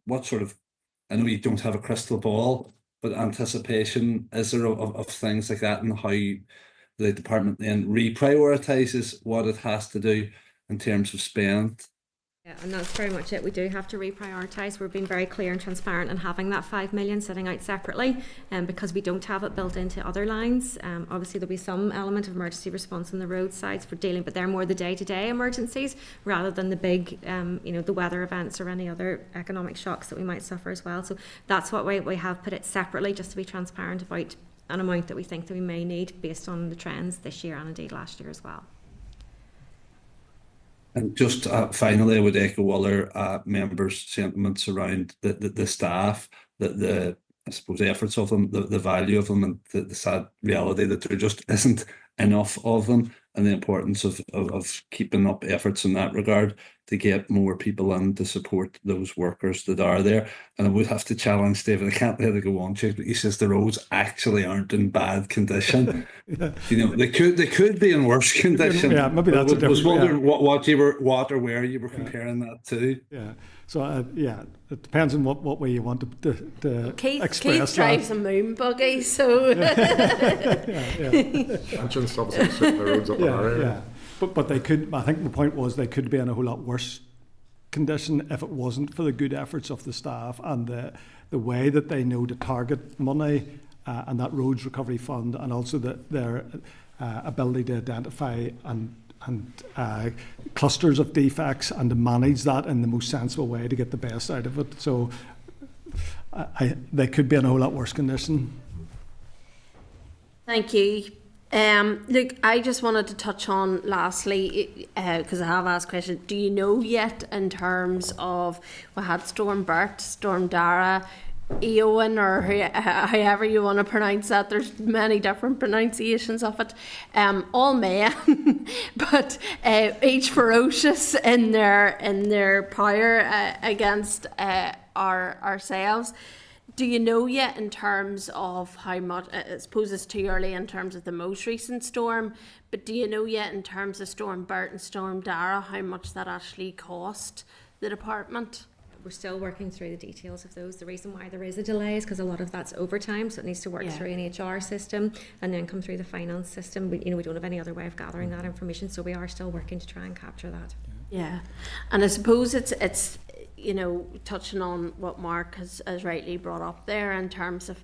What sort of, I know you don't have a crystal ball, but anticipation is there of things like that, and how the department then reprioritises what it has to do in terms of spend? Yeah, and that's very much it. We do have to reprioritise. We're being very clear and transparent and having that 5 million sitting out separately, because we don't have it built into other lines. Obviously there'll be some element of emergency response on the roadsides for dealing, but they're more the day-to-day emergencies rather than the big, the weather events or any other economic shocks that we might suffer as well. So that's what we have put it separately, just to be transparent about an amount that we think that we may need based on the trends this year and indeed last year as well. And just finally, I would echo other members' sentiments around the staff, the I suppose efforts of them, the value of them, and the sad reality that there just isn't enough of them, and the importance of keeping up efforts in that regard to get more people in to support those workers that are there. And I would have to challenge David, I can't let it go on, but he says the roads actually aren't in bad condition. Yeah. You know, they could be in worse condition. Yeah, maybe that's a different. I was wondering what or where you were comparing that to. Yeah. So it depends on what way you want to Keith express drives that. a moon buggy, so Engine stops on certain roads up in our area. Yeah. But they could. I think the point was they could be in a whole lot worse condition if it wasn't for the good efforts of the staff and the way that they know to target money and that roads recovery fund, and also their ability to identify and clusters of defects and to manage that in the most sensible way to get the best out of it. So they could be in a whole lot worse condition. thank you. Look, I just wanted to touch on lastly, because I have asked questions. Do you know yet in terms of, we had Storm Bert, Storm Dara, Eowyn, or however you want to pronounce that. There's many different pronunciations of it. All men, but each ferocious in their power against ourselves. Do you know yet in terms of how much, I suppose it's too early in terms of the most recent storm, but do you know yet in terms of Storm Bert and Storm Dara how much that actually cost the department? We're still working through the details of those. The reason why there is a delay is because a lot of that's overtime, so it needs to work through an HR system and then come through the finance system. We don't have any other way of gathering that information, so we are still working to try and capture that. Yeah, and I suppose it's touching on what Mark has rightly brought up there in terms of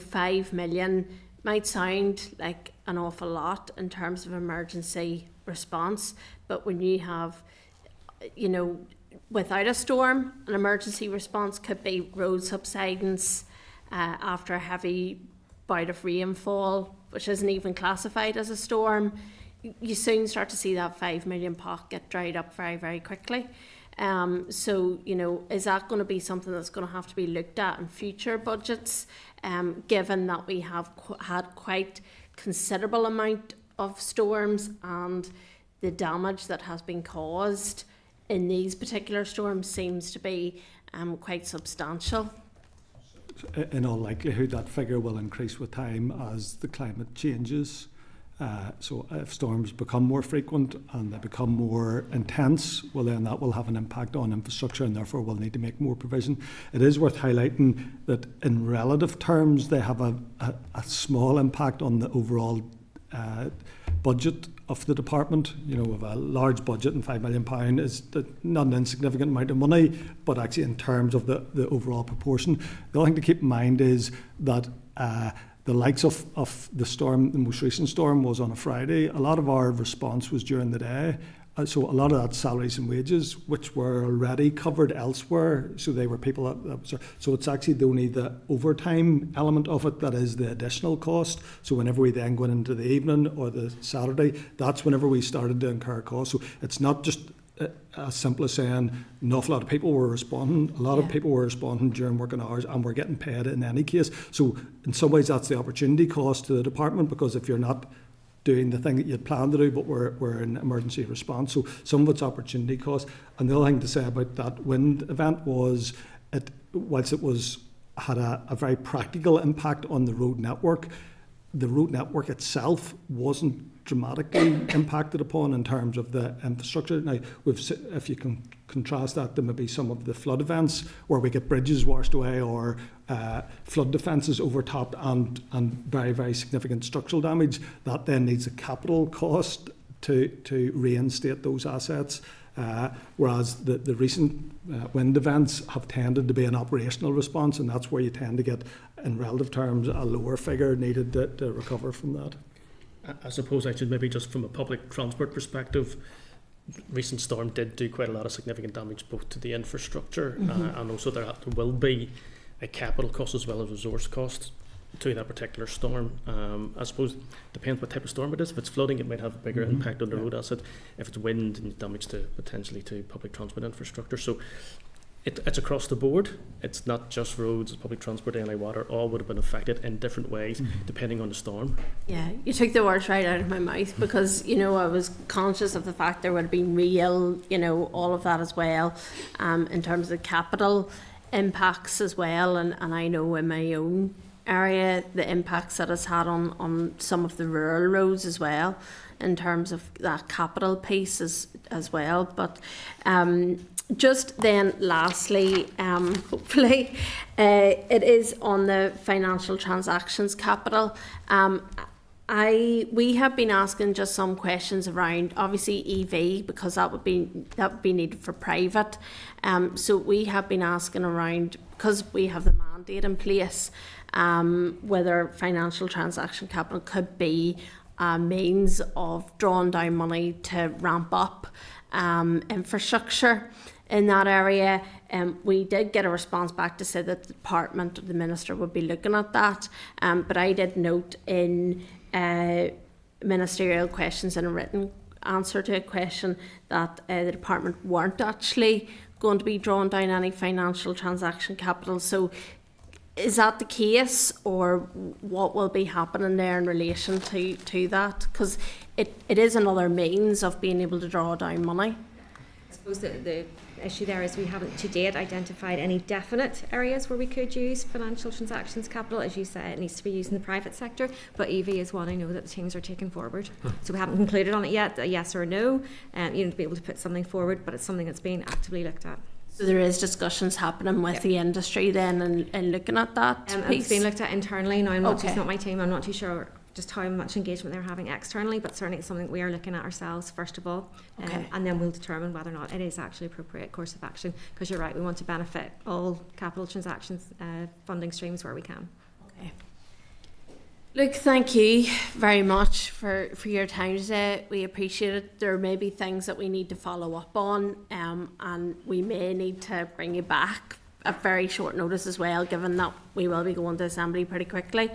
5 million might sound like an awful lot in terms of emergency response, but when you have, you know, without a storm, an emergency response could be road subsidence after a heavy bout of rainfall, which isn't even classified as a storm. You soon start to see that 5 million pot get dried up very, very quickly. So, you know, is that going to be something that's going to have to be looked at in future budgets, given that we have had quite considerable amount of storms and the damage that has been caused in these particular storms seems to be quite substantial? In all likelihood, that figure will increase with time as the climate changes. So if storms become more frequent and they become more intense, well then that will have an impact on infrastructure and therefore we'll need to make more provision. It is worth highlighting that in relative terms they have a small impact on the overall budget of the department. You know, with a large budget and £5 million is not an insignificant amount of money, but actually in terms of the overall proportion. The other thing to keep in mind is that the likes of the storm, the most recent storm was on a Friday. A lot of our response was during the day. So a lot of that salaries and wages, which were already covered elsewhere, so they were people so it's actually only the overtime element of it that is the additional cost. So whenever we then go into the evening or the Saturday, that's whenever we started to incur costs. So it's not just as simple as saying an awful lot of people were responding. A lot of people were responding during working hours and were getting paid in any case. So in some ways that's the opportunity cost to the department, because if you're not doing the thing that you'd planned to do, but we're in emergency response. So some of it's opportunity cost. And the other thing to say about that wind event was, whilst it had a very practical impact on the road network itself wasn't dramatically impacted upon in terms of the infrastructure. Now, if you can contrast that to maybe some of the flood events where we get bridges washed away or flood defences overtopped and very, very significant structural damage, that then needs a capital cost to reinstate those assets. Whereas the recent wind events have tended to be an operational response, and that's where you tend to get, in relative terms, a lower figure needed to recover from that. I suppose I should maybe just from a public transport perspective, recent storm did do quite a lot of significant damage both to the infrastructure and also there will be a capital cost as well as resource cost to that particular storm. I suppose depends what type of storm it is. If it's flooding, it might have a bigger impact on the road asset. If it's wind, and damage to potentially to public transport infrastructure. So it's across the board. It's not just roads, it's public transport, any water, all would have been affected in different ways depending on the storm. Yeah, you took the words right out of my mouth, because, you know, I was conscious of the fact there would have been real, you know, all of that as well, in terms of capital impacts as well. And I know in my own area the impacts that it's had on some of the rural roads as well, in terms of that capital piece as well. But just then lastly, hopefully it is on the financial transactions capital. We have been asking just some questions around obviously EV, because that would be needed for private. So we have been asking around, because we have the mandate in place, whether financial transaction capital could be a means of drawing down money to ramp up infrastructure in that area. We did get a response back to say that the department or the minister would be looking at that, but I did note in ministerial questions in a written answer to a question that the department weren't actually going to be drawing down any financial transaction capital. So is that the case, or what will be happening there in relation to that? Because it is another means of being able to draw down money. I suppose the issue there is we haven't to date identified any definite areas where we could use financial transactions capital. As you say, it needs to be used in the private sector, but EV is one I know that the teams are taking forward. So we haven't concluded on it yet, a yes or a no, to be able to put something forward, but it's something that's being actively looked at. So there is discussions happening with the industry then and looking at that piece? It's being looked at internally now. It's not my team, I'm not too sure just how much engagement they're having externally, but certainly it's something we are looking at ourselves first of all, and then we'll determine whether or not it is actually appropriate course of action, because you're right, we want to benefit all capital transactions funding streams where we can. Okay. Look, thank you very much for your time today. We appreciate it. There may be things that we need to follow up on, and we may need to bring you back at very short notice as well, given that we will be going to Assembly pretty quickly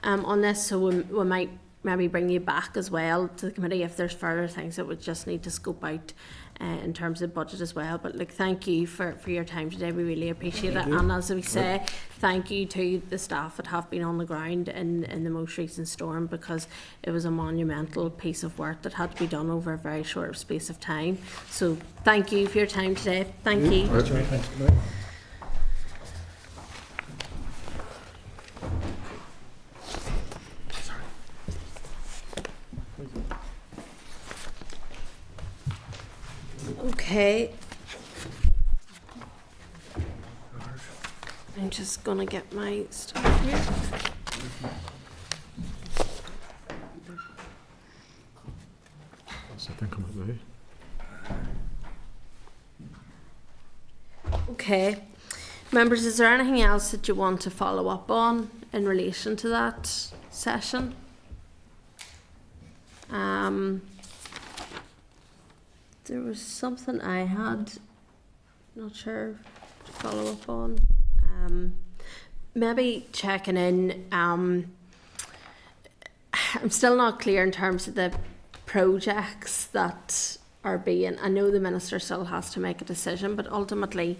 on this. So we might maybe bring you back as well to the committee if there's further things that we just need to scope out in terms of budget as well. But look, thank you for your time today. We really appreciate it. And as we say, thank you to the staff that have been on the ground in the most recent storm, because it was a monumental piece of work that had to be done over a very short space of time. So thank you for your time today. Thank you. Okay. I'm just gonna get my stuff here. So I think I'm at Okay. Members, is there anything else that you want to follow up on in relation to that session? There was something I had, not sure, to follow up on. Maybe checking in. I'm still not clear in terms of the projects that are being. I know the minister still has to make a decision, but ultimately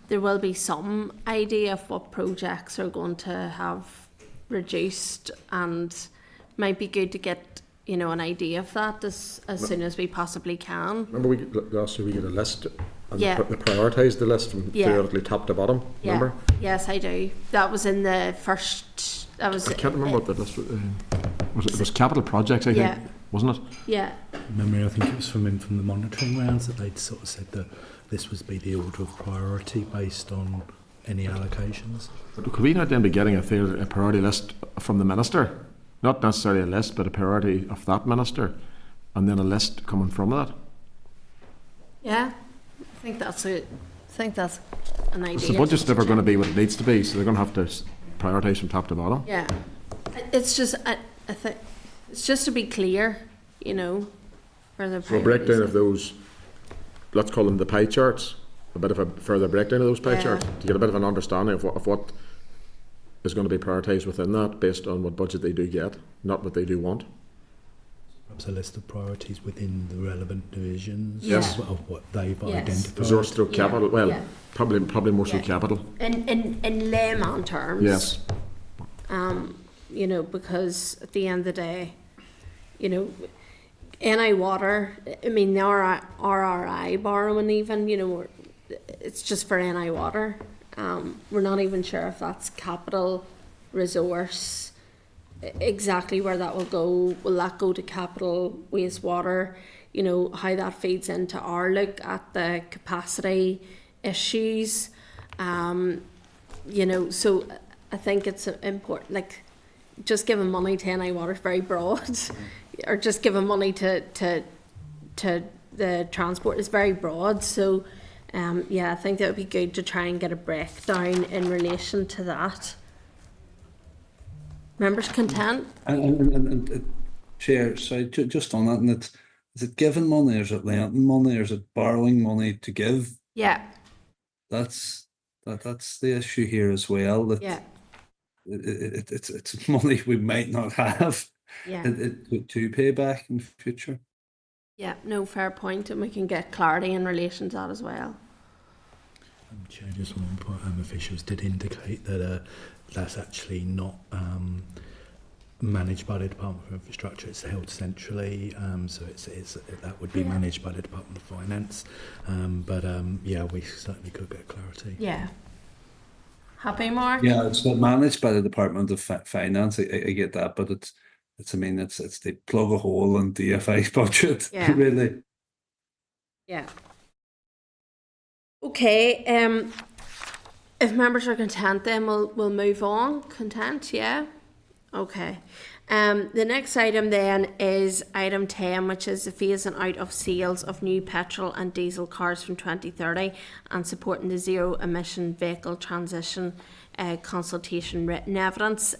there will be some idea of what projects are going to have reduced, and might be good to get an idea of that as soon as we possibly can. Remember, last year we get a list, and Yeah. they prioritised the list from theoretically top to bottom. Remember? Yes, I do. That was in the first. That was. I can't remember what the list was. It was capital projects, I think, wasn't it? Yeah. Memory, I think it was from the monitoring rounds that they'd sort of said that this would be the order of priority based on any allocations. But could we not then be getting a priority list from the minister? Not necessarily a list, but a priority of that minister, and then a list coming from that. Yeah, I think that's an idea. So the budget's never going to be what it needs to be, so they're going to have to prioritise from top to bottom. Yeah, it's just I think it's just to be clear, where the So a breakdown of those, let's call them the pie charts, a bit of a further breakdown of those pie charts to get a bit of an understanding of what is going to be prioritised within that based on what budget they do get, not what they do want. Perhaps a list of priorities within the relevant divisions of what they've identified. Resource through capital, probably more so capital. In layman terms. Yes. Because at the end of the day, NI Water, I mean, the RRI borrowing even, it's just for NI Water. We're not even sure if that's capital, resource, exactly where that will go. Will that go to capital, wastewater? How that feeds into our look at the capacity issues. So I think it's important, just giving money to NI Water is very broad, or just giving money to the transport is very broad. So I think that would be good to try and get a breakdown in relation to that. Members content? And Chair, sorry, just on that, and is it giving money, or is it lending money, or is it borrowing money to give? Yeah. That's the issue here as well. That it's money we might not have to pay back in the future. Yeah, no, fair point, and we can get clarity in relation to that as well. Chair, just one point, officials did indicate that that's actually not managed by the Department for Infrastructure. It's held centrally, so that would be managed by the Department of Finance. We certainly could get clarity. Yeah. Happy, Mark? Yeah, it's not managed by the Department of Finance. I get that, but it's they plug a hole in DFI's budget. Yeah. Really. Yeah. Okay. If members are content, then we'll move on. Content, yeah. Okay. The next item then is item 10, which is the phasing out of sales of new petrol and diesel cars from 2030 and supporting the zero emission vehicle transition consultation written evidence.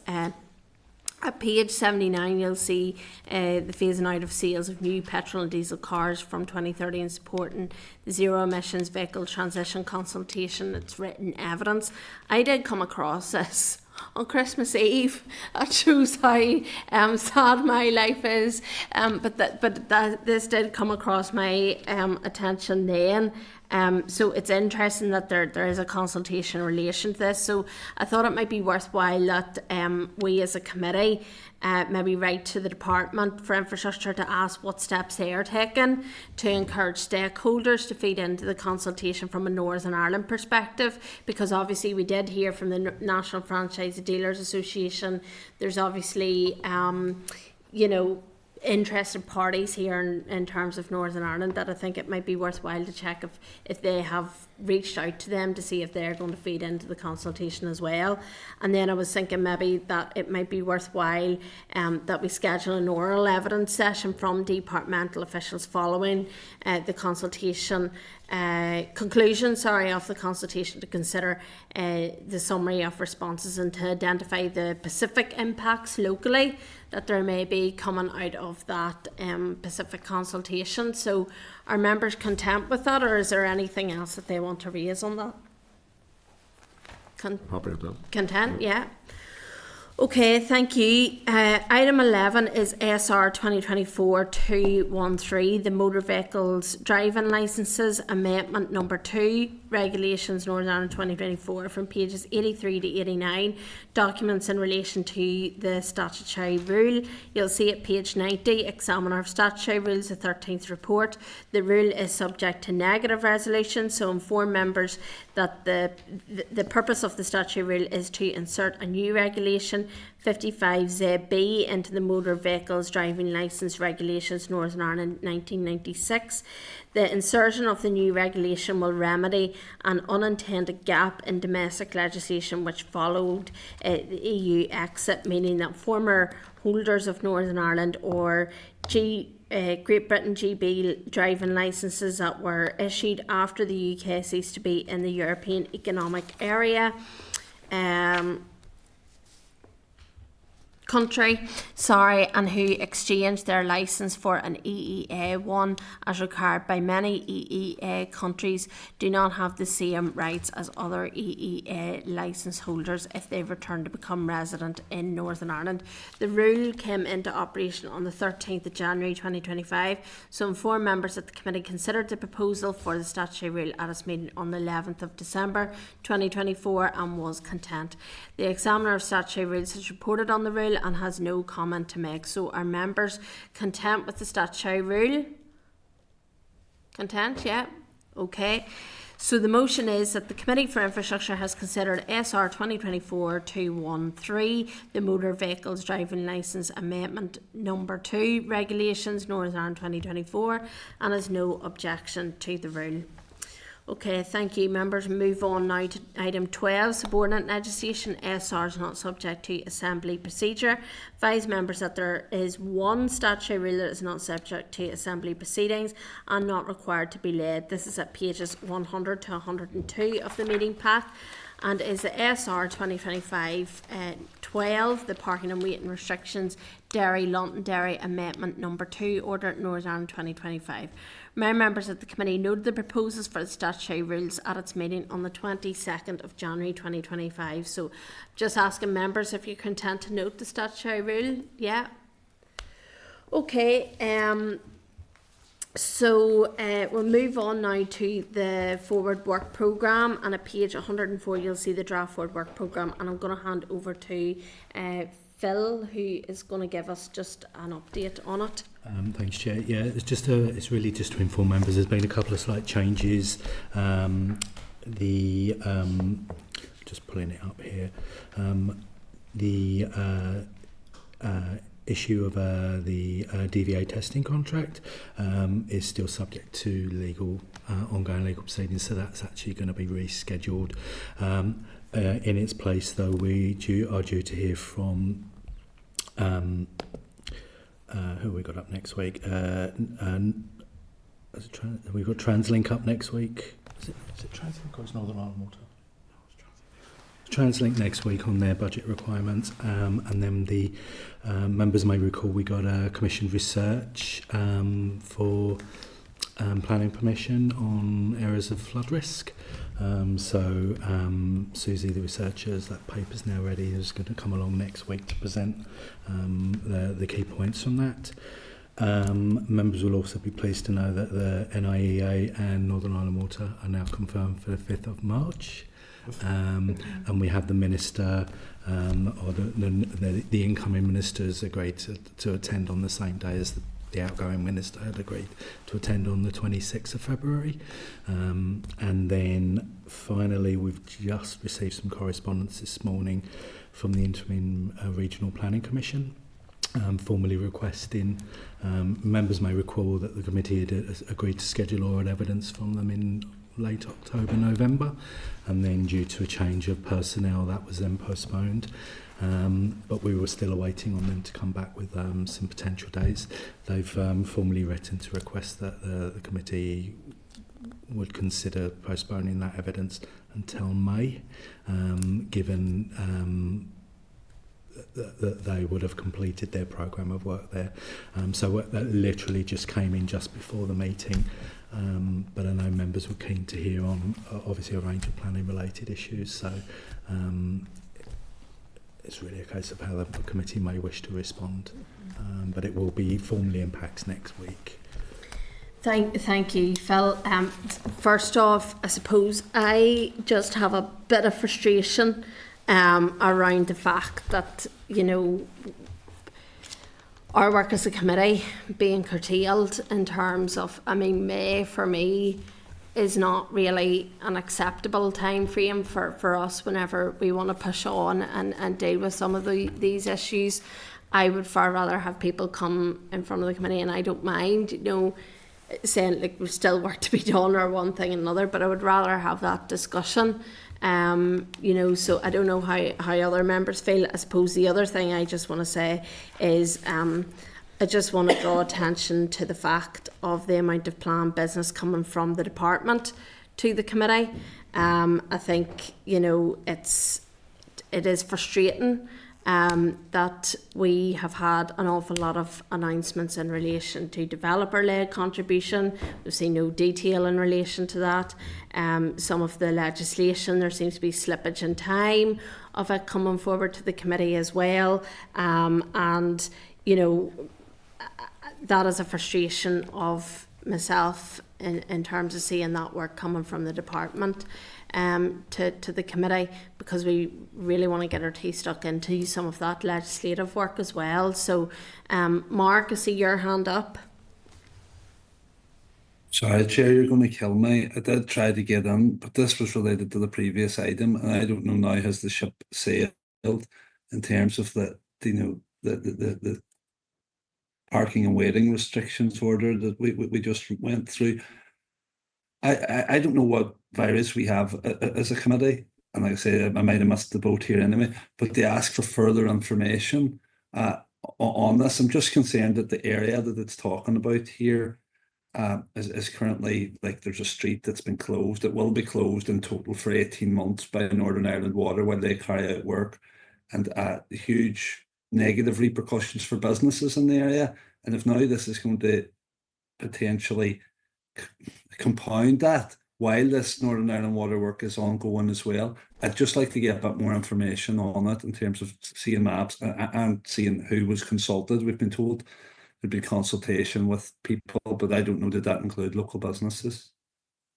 At page 79, you'll see the phasing out of sales of new petrol and diesel cars from 2030 and supporting the zero emissions vehicle transition consultation. It's written evidence. I did come across this on Christmas Eve. That shows how sad my life is. But this did come across my attention then. So it's interesting that there is a consultation in relation to this. So I thought it might be worthwhile that we as a committee maybe write to the Department for Infrastructure to ask what steps they are taking to encourage stakeholders to feed into the consultation from a Northern Ireland perspective, because obviously we did hear from the National Franchise Dealers Association. There's obviously interested parties here in terms of Northern Ireland that I think it might be worthwhile to check if they have reached out to them to see if they're going to feed into the consultation as well. And then I was thinking maybe that it might be worthwhile that we schedule an oral evidence session from departmental officials following the consultation conclusion of the consultation, to consider the summary of responses and to identify the specific impacts locally that there may be coming out of that specific consultation. So are members content with that, or is there anything else that they want to raise on that? Content, yeah. Okay, thank you. Item 11 is SR 2024-213, the Motor Vehicles Driving Licences Amendment number 2, Regulations Northern Ireland 2024, from pages 83 to 89, documents in relation to the statutory rule. You'll see at page 90, Examiner of Statutory Rules, the 13th report. The rule is subject to negative resolution, so inform members that the purpose of the statutory rule is to insert a new regulation, 55ZB, into the Motor Vehicles Driving Licence Regulations Northern Ireland 1996. The insertion of the new regulation will remedy an unintended gap in domestic legislation which followed the EU exit, meaning that former holders of Northern Ireland or Great Britain GB driving licences that were issued after the UK ceased to be in the European Economic Area and who exchanged their licence for an EEA one, as required by many EEA countries, do not have the same rights as other EEA licence holders if they return to become resident in Northern Ireland. The rule came into operation on the 13th of January 2025, so inform members that the committee considered the proposal for the statutory rule at its meeting on the 11th of December 2024 and was content. The Examiner of Statutory Rules has reported on the rule and has no comment to make. So are members content with the statutory rule? Content, yeah. Okay. So the motion is that the Committee for Infrastructure has considered SR 2024-213, the Motor Vehicles Driving Licence Amendment number 2, Regulations Northern Ireland 2024, and has no objection to the rule. Okay, thank you. Members, move on now to item 12, subordinate legislation. SR is not subject to assembly procedure. Advise members that there is one statutory rule that is not subject to assembly proceedings and not required to be laid. This is at pages 100 to 102 of the meeting pack, and is the SR 2025-12, the Parking and Waiting Restrictions Dairy Londonderry Amendment number 2, Order at Northern Ireland 2025. Members of the committee noted the proposals for the statutory rules at its meeting on the 22nd of January 2025. So just asking members if you're content to note the statutory rule. Yeah. Okay. So we'll move on now to the forward work programme, and at page 104 you'll see the draft forward work programme, and I'm going to hand over to Phil, who is going to give us just an update on it. Thanks, Chair. Yeah, it's really just to inform members. There's been a couple of slight changes. Just pulling it up here. The issue of the DVA testing contract is still subject to ongoing legal proceedings, so that's actually going to be rescheduled. In its place, though, we are due to hear from who we got up next week. We've got TransLink up next week. Is it TransLink or is Northern Ireland Water? Translink next week on their budget requirements, and then the members may recall we got a commissioned research for planning permission on areas of flood risk. Susie, the researchers, that paper's now ready, is going to come along next week to present the key points from that. Members will also be pleased to know that the NIEA and Northern Ireland Water are now confirmed for the 5th of March. And we have the minister, or the incoming minister has agreed to attend on the same day as the outgoing minister had agreed to attend on the 26th of February. And then finally, we've just received some correspondence this morning from the Interim Regional Planning Commission, formally requesting, members may recall that the committee had agreed to schedule oral evidence from them in late October, November, and then due to a change of personnel that was then postponed. But we were still awaiting on them to come back with some potential dates. They've formally written to request that the committee would consider postponing that evidence until May, given that they would have completed their programme of work there. So that literally just came in just before the meeting. But I know members were keen to hear on obviously a range of planning related issues. So it's really a case of how the committee may wish to respond. But it will be formally impacts next week. Thank you, Phil. First off, I suppose I just have a bit of frustration around the fact that, you know, our work as a committee being curtailed in terms of, I mean, May for me is not really an acceptable time frame for us whenever we want to push on and deal with some of these issues. I would far rather have people come in front of the committee, and I don't mind, you know, saying like there's still work to be done or one thing and another, but I would rather have that discussion. You know, so I don't know how other members feel. I suppose the other thing I just want to say is I just want to draw attention to the fact of the amount of planned business coming from the department to the committee. I think, you know, it is frustrating that we have had an awful lot of announcements in relation to developer-led contribution. We've seen no detail in relation to that. Some of the legislation, there seems to be slippage in time of it coming forward to the committee as well. And, you know, that is a frustration of myself in terms of seeing that work coming from the department to the committee, because we really want to get our teeth stuck into some of that legislative work as well. So, Mark, I see your hand up. Sorry, Chair, you're going to kill me. I did try to get in, but this was related to the previous item, and I don't know now has the ship sailed in terms of the parking and waiting restrictions order that we just went through. I don't know what virus we have as a committee, and like I say, I might have missed the boat here anyway, but they ask for further information on this. I'm just concerned that the area that it's talking about here is currently, like, there's a street that's been closed. It will be closed in total for 18 months by Northern Ireland Water while they carry out work, and huge negative repercussions for businesses in the area. And if now this is going to potentially compound that while this Northern Ireland Water work is ongoing as well, I'd just like to get a bit more information on it in terms of seeing maps and seeing who was consulted. We've been told there'd be consultation with people, but I don't know, did that include local businesses?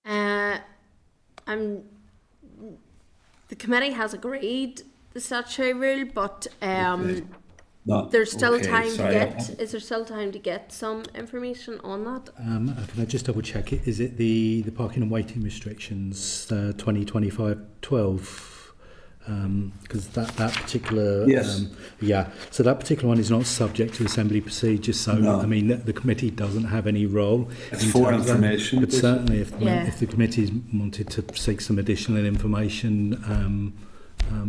The committee has agreed the statutory rule, but there's still time to get. Is there still time to get some information on that? Can I just double check it? Is it the parking and waiting restrictions 2025-12? Because that particular so that particular one is not subject to assembly procedures. So no. I mean, the committee doesn't have any role. It's for information, but certainly if the committee wanted to seek some additional information,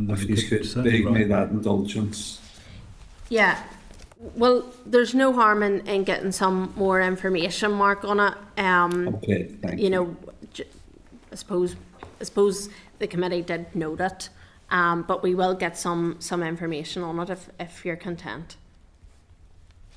if you could beg me that indulgence. Yeah, well, there's no harm in getting some more information, Mark, on it. Okay, thank you. You know, I suppose the committee did note it, but we will get some information on it if you're content.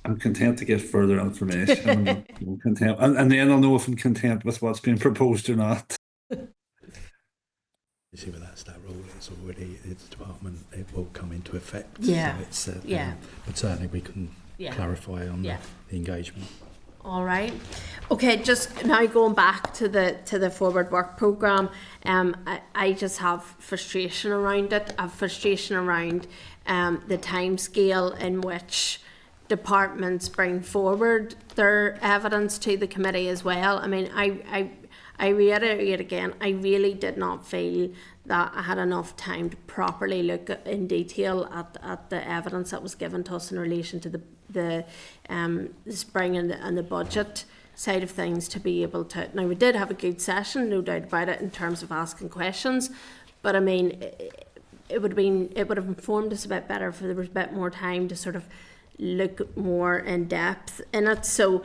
I'm content to get further information. I'm content, and then I'll know if I'm content with what's being proposed or not. You see, with that rule, it's already its department. It will come into effect. Yeah. So it's, Yeah. But certainly we can clarify on the engagement. All right. Okay, just now going back to the forward work programme, I just have frustration around it. I have frustration around the timescale in which departments bring forward their evidence to the committee as well. I mean, I reiterate again, I really did not feel that I had enough time to properly look in detail at the evidence that was given to us in relation to the spring and the budget side of things to be able to. Now, we did have a good session, no doubt about it, in terms of asking questions, but I mean, it would have informed us a bit better if there was a bit more time to sort of look more in depth in it. So,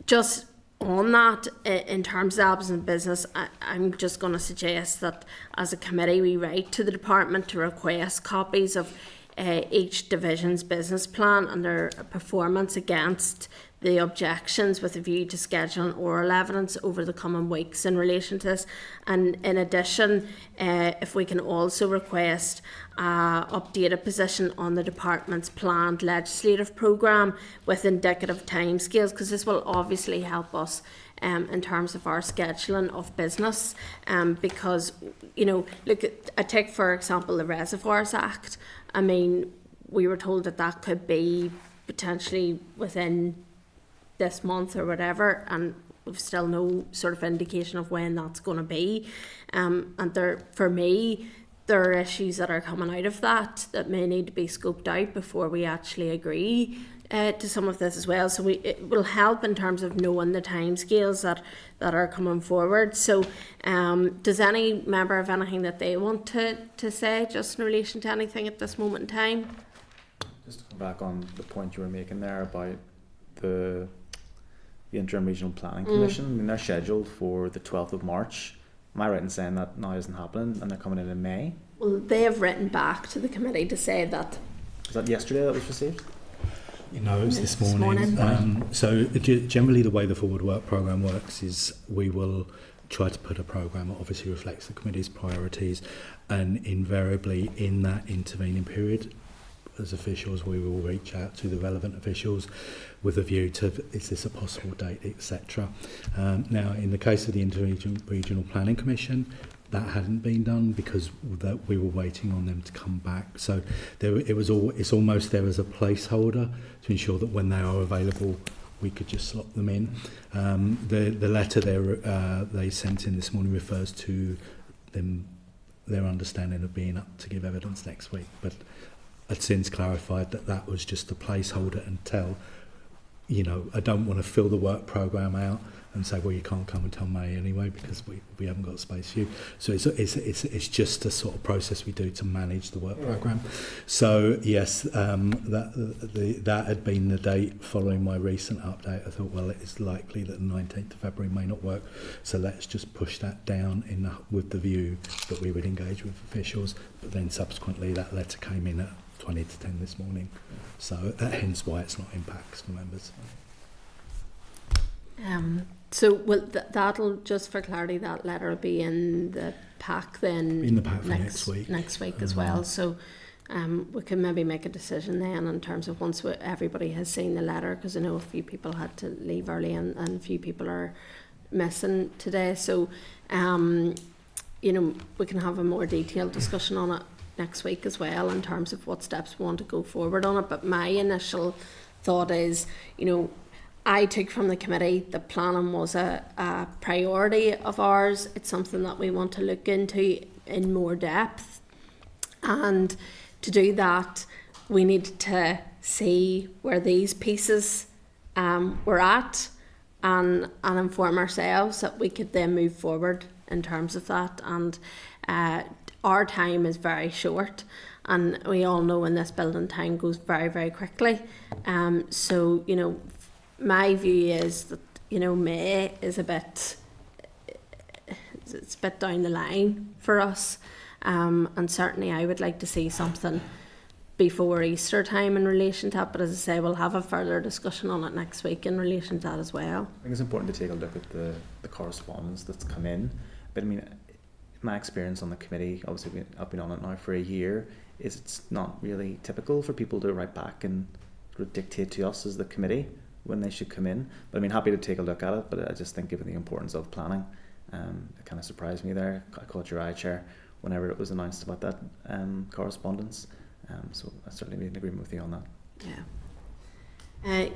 just on that, in terms of absence of business, I'm just going to suggest that as a committee we write to the department to request copies of each division's business plan and their performance against the objections, with a view to scheduling oral evidence over the coming weeks in relation to this. And in addition, if we can also request updated position on the department's planned legislative programme with indicative timescales, because this will obviously help us in terms of our scheduling of business, because, you know, look, I take for example the Reservoirs Act. I mean, we were told that could be potentially within this month or whatever, and we've still no sort of indication of when that's going to be. And for me, there are issues that are coming out of that may need to be scoped out before we actually agree to some of this as well. So it will help in terms of knowing the timescales that are coming forward. So does any member have anything that they want to say just in relation to anything at this moment in time? Just to come back on the point you were making there about the Interim Regional Planning Commission. I mean, they're scheduled for the 12th of March. Am I right in saying that now isn't happening and they're coming in May? Well, they have written back to the committee to say that. Was that yesterday that was received? You know, it was this morning. So generally the way the forward work programme works is we will try to put a programme that obviously reflects the committee's priorities, and invariably in that intervening period, as officials, we will reach out to the relevant officials with a view to, is this a possible date, etc. Now, in the case of the Regional Planning Commission, that hadn't been done because we were waiting on them to come back. So it's almost there as a placeholder to ensure that when they are available, we could just slot them in. The letter they sent in this morning refers to them, their understanding of being up to give evidence next week, but I'd since clarified that was just a placeholder until, you know, I don't want to fill the work programme out and say, well, you can't come until May anyway because we haven't got space for you. So it's just a sort of process we do to manage the work programme. So yes, that had been the date following my recent update. I thought, well, it is likely that the 19th of February may not work, so let's just push that down with the view that we would engage with officials. But then subsequently that letter came in at 20 to 10 this morning, so hence why it's not impacts for members. So that'll, just for clarity, that letter will be in the pack then. In the pack for next week. Next week as well. So we can maybe make a decision then in terms of once everybody has seen the letter, because I know a few people had to leave early and a few people are missing today. So you know, we can have a more detailed discussion on it next week as well in terms of what steps we want to go forward on it. But my initial thought is, you know, I took from the committee that planning was a priority of ours. It's something that we want to look into in more depth, and to do that we need to see where these pieces were at and inform ourselves that we could then move forward in terms of that. And our time is very short, and we all know in this building time goes very, very quickly. So, you know, my view is that, you know, May is it's a bit down the line for us. And certainly I would like to see something before Easter time in relation to that, but as I say, we'll have a further discussion on it next week in relation to that as well. I think it's important to take a look at the correspondence that's come in. But I mean, my experience on the committee, obviously I've been on it now for a year, is it's not really typical for people to write back and sort of dictate to us as the committee when they should come in. But I mean, happy to take a look at it, but I just think given the importance of planning, it kind of surprised me there. I caught your eye, Chair, whenever it was announced about that correspondence. So I certainly be in agreement with you on that. Yeah.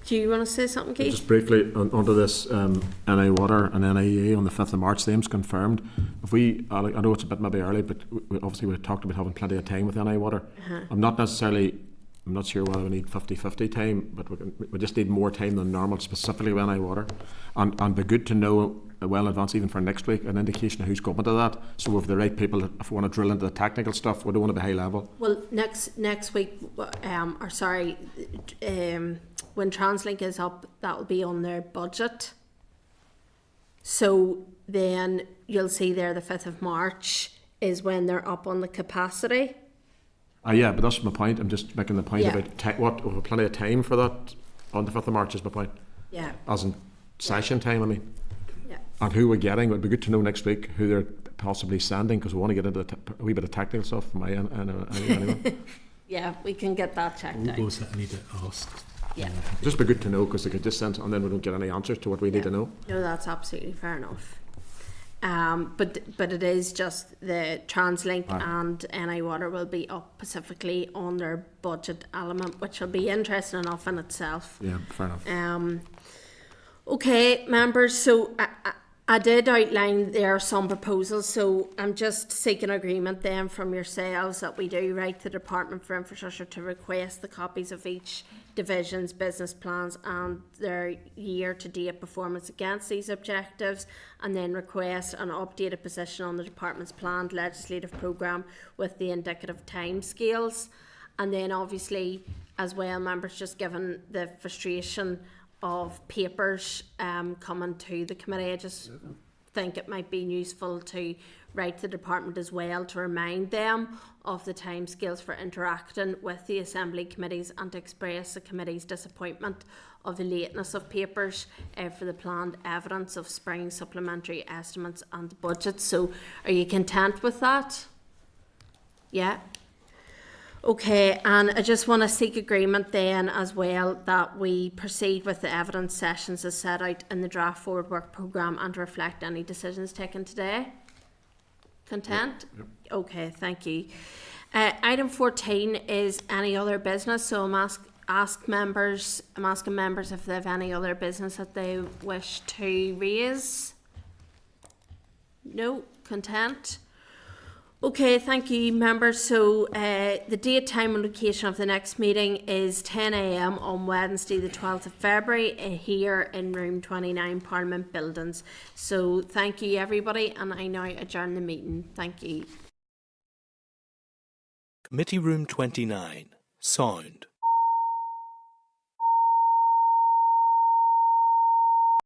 Do you want to say something, Keith? Just briefly onto this NI Water and NIE on the 5th of March, them's confirmed. If we, I know it's a bit maybe early, but obviously we talked about having plenty of time with NI Water. I'm not sure whether we need 50-50 time, but we just need more time than normal, specifically with NI Water. And be good to know well in advance, even for next week, an indication of who's coming to that. So we have the right people, if we want to drill into the technical stuff, we don't want to be high level. Well, next week, when TransLink is up, that will be on their budget. So then you'll see there the 5th of March is when they're up on the capacity. Yeah, but that's my point. I'm just making the point about we have plenty of time for that on the 5th of March is my point. Yeah. As in session time, I mean. Yeah. And who we're getting, it would be good to know next week who they're possibly sending, because we want to get into a wee bit of technical stuff from my end anyway. Yeah, we can get that checked out. We'll certainly need to ask. Yeah. Just be good to know, because they could just send, and then we don't get any answers to what we need to know. No, that's absolutely fair enough. But it is just the TransLink and NI Water will be up specifically on their budget element, which will be interesting enough in itself. Yeah, fair enough. Okay, members, so I did outline there some proposals, so I'm just seeking agreement then from yourselves that we do write the Department for Infrastructure to request the copies of each division's business plans and their year-to-date performance against these objectives, and then request an updated position on the department's planned legislative programme with the indicative timescales. And then obviously as well, members, just given the frustration of papers coming to the committee, I just think it might be useful to write the department as well to remind them of the timescales for interacting with the Assembly committees and to express the committee's disappointment of the lateness of papers for the planned evidence of spring supplementary estimates and budgets. So are you content with that? Yeah. Okay, and I just want to seek agreement then as well that we proceed with the evidence sessions as set out in the draft forward work programme and reflect any decisions taken today. Content? Yep. Okay, thank you. Item 14 is any other business, so I'm asking members if they have any other business that they wish to raise. No? Content? Okay, thank you, members. So the date, time and location of the next meeting is 10 a.m. on Wednesday the 12th of February here in room 29 Parliament Buildings. So thank you everybody, and I now adjourn the meeting. Thank you. Committee Room 29. Sound.